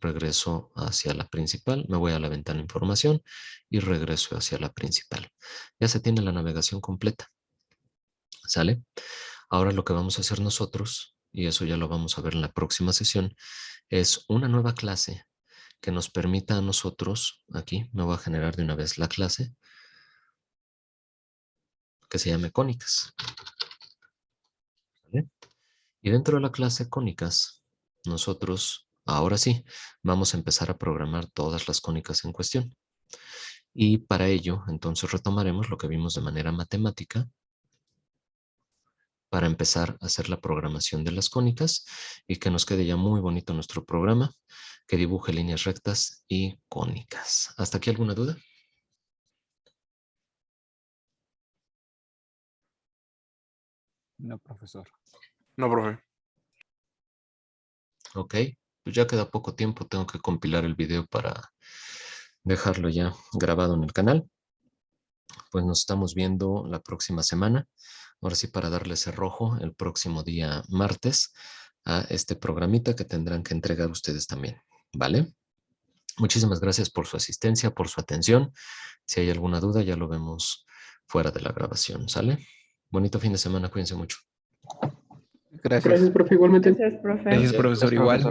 regreso hacia la principal, me voy a la ventana información y regreso hacia la principal. Ya se tiene la navegación completa. ¿Sale? Ahora lo que vamos a hacer nosotros, y eso ya lo vamos a ver en la próxima sesión, es una nueva clase que nos permita a nosotros, aquí me voy a generar de una vez la clase, que se llame cónicas. ¿Vale? Y dentro de la clase cónicas, nosotros, ahora sí, vamos a empezar a programar todas las cónicas en cuestión. Y para ello, entonces retomaremos lo que vimos de manera matemática. para empezar a hacer la programación de las cónicas y que nos quede ya muy bonito nuestro programa, que dibuje líneas rectas y cónicas. ¿Hasta aquí alguna duda? No, profesor. No, profe. Ok, pues ya queda poco tiempo, tengo que compilar el video para dejarlo ya grabado en el canal. Pues nos estamos viendo la próxima semana. Ahora sí, para darle cerrojo el próximo día martes a este programita que tendrán que entregar ustedes también, ¿vale? Muchísimas gracias por su asistencia, por su atención. Si hay alguna duda, ya lo vemos fuera de la grabación, ¿sale? Bonito fin de semana, cuídense mucho. Gracias. Gracias, profe, igualmente. Gracias, profe. Gracias, profesor, igual.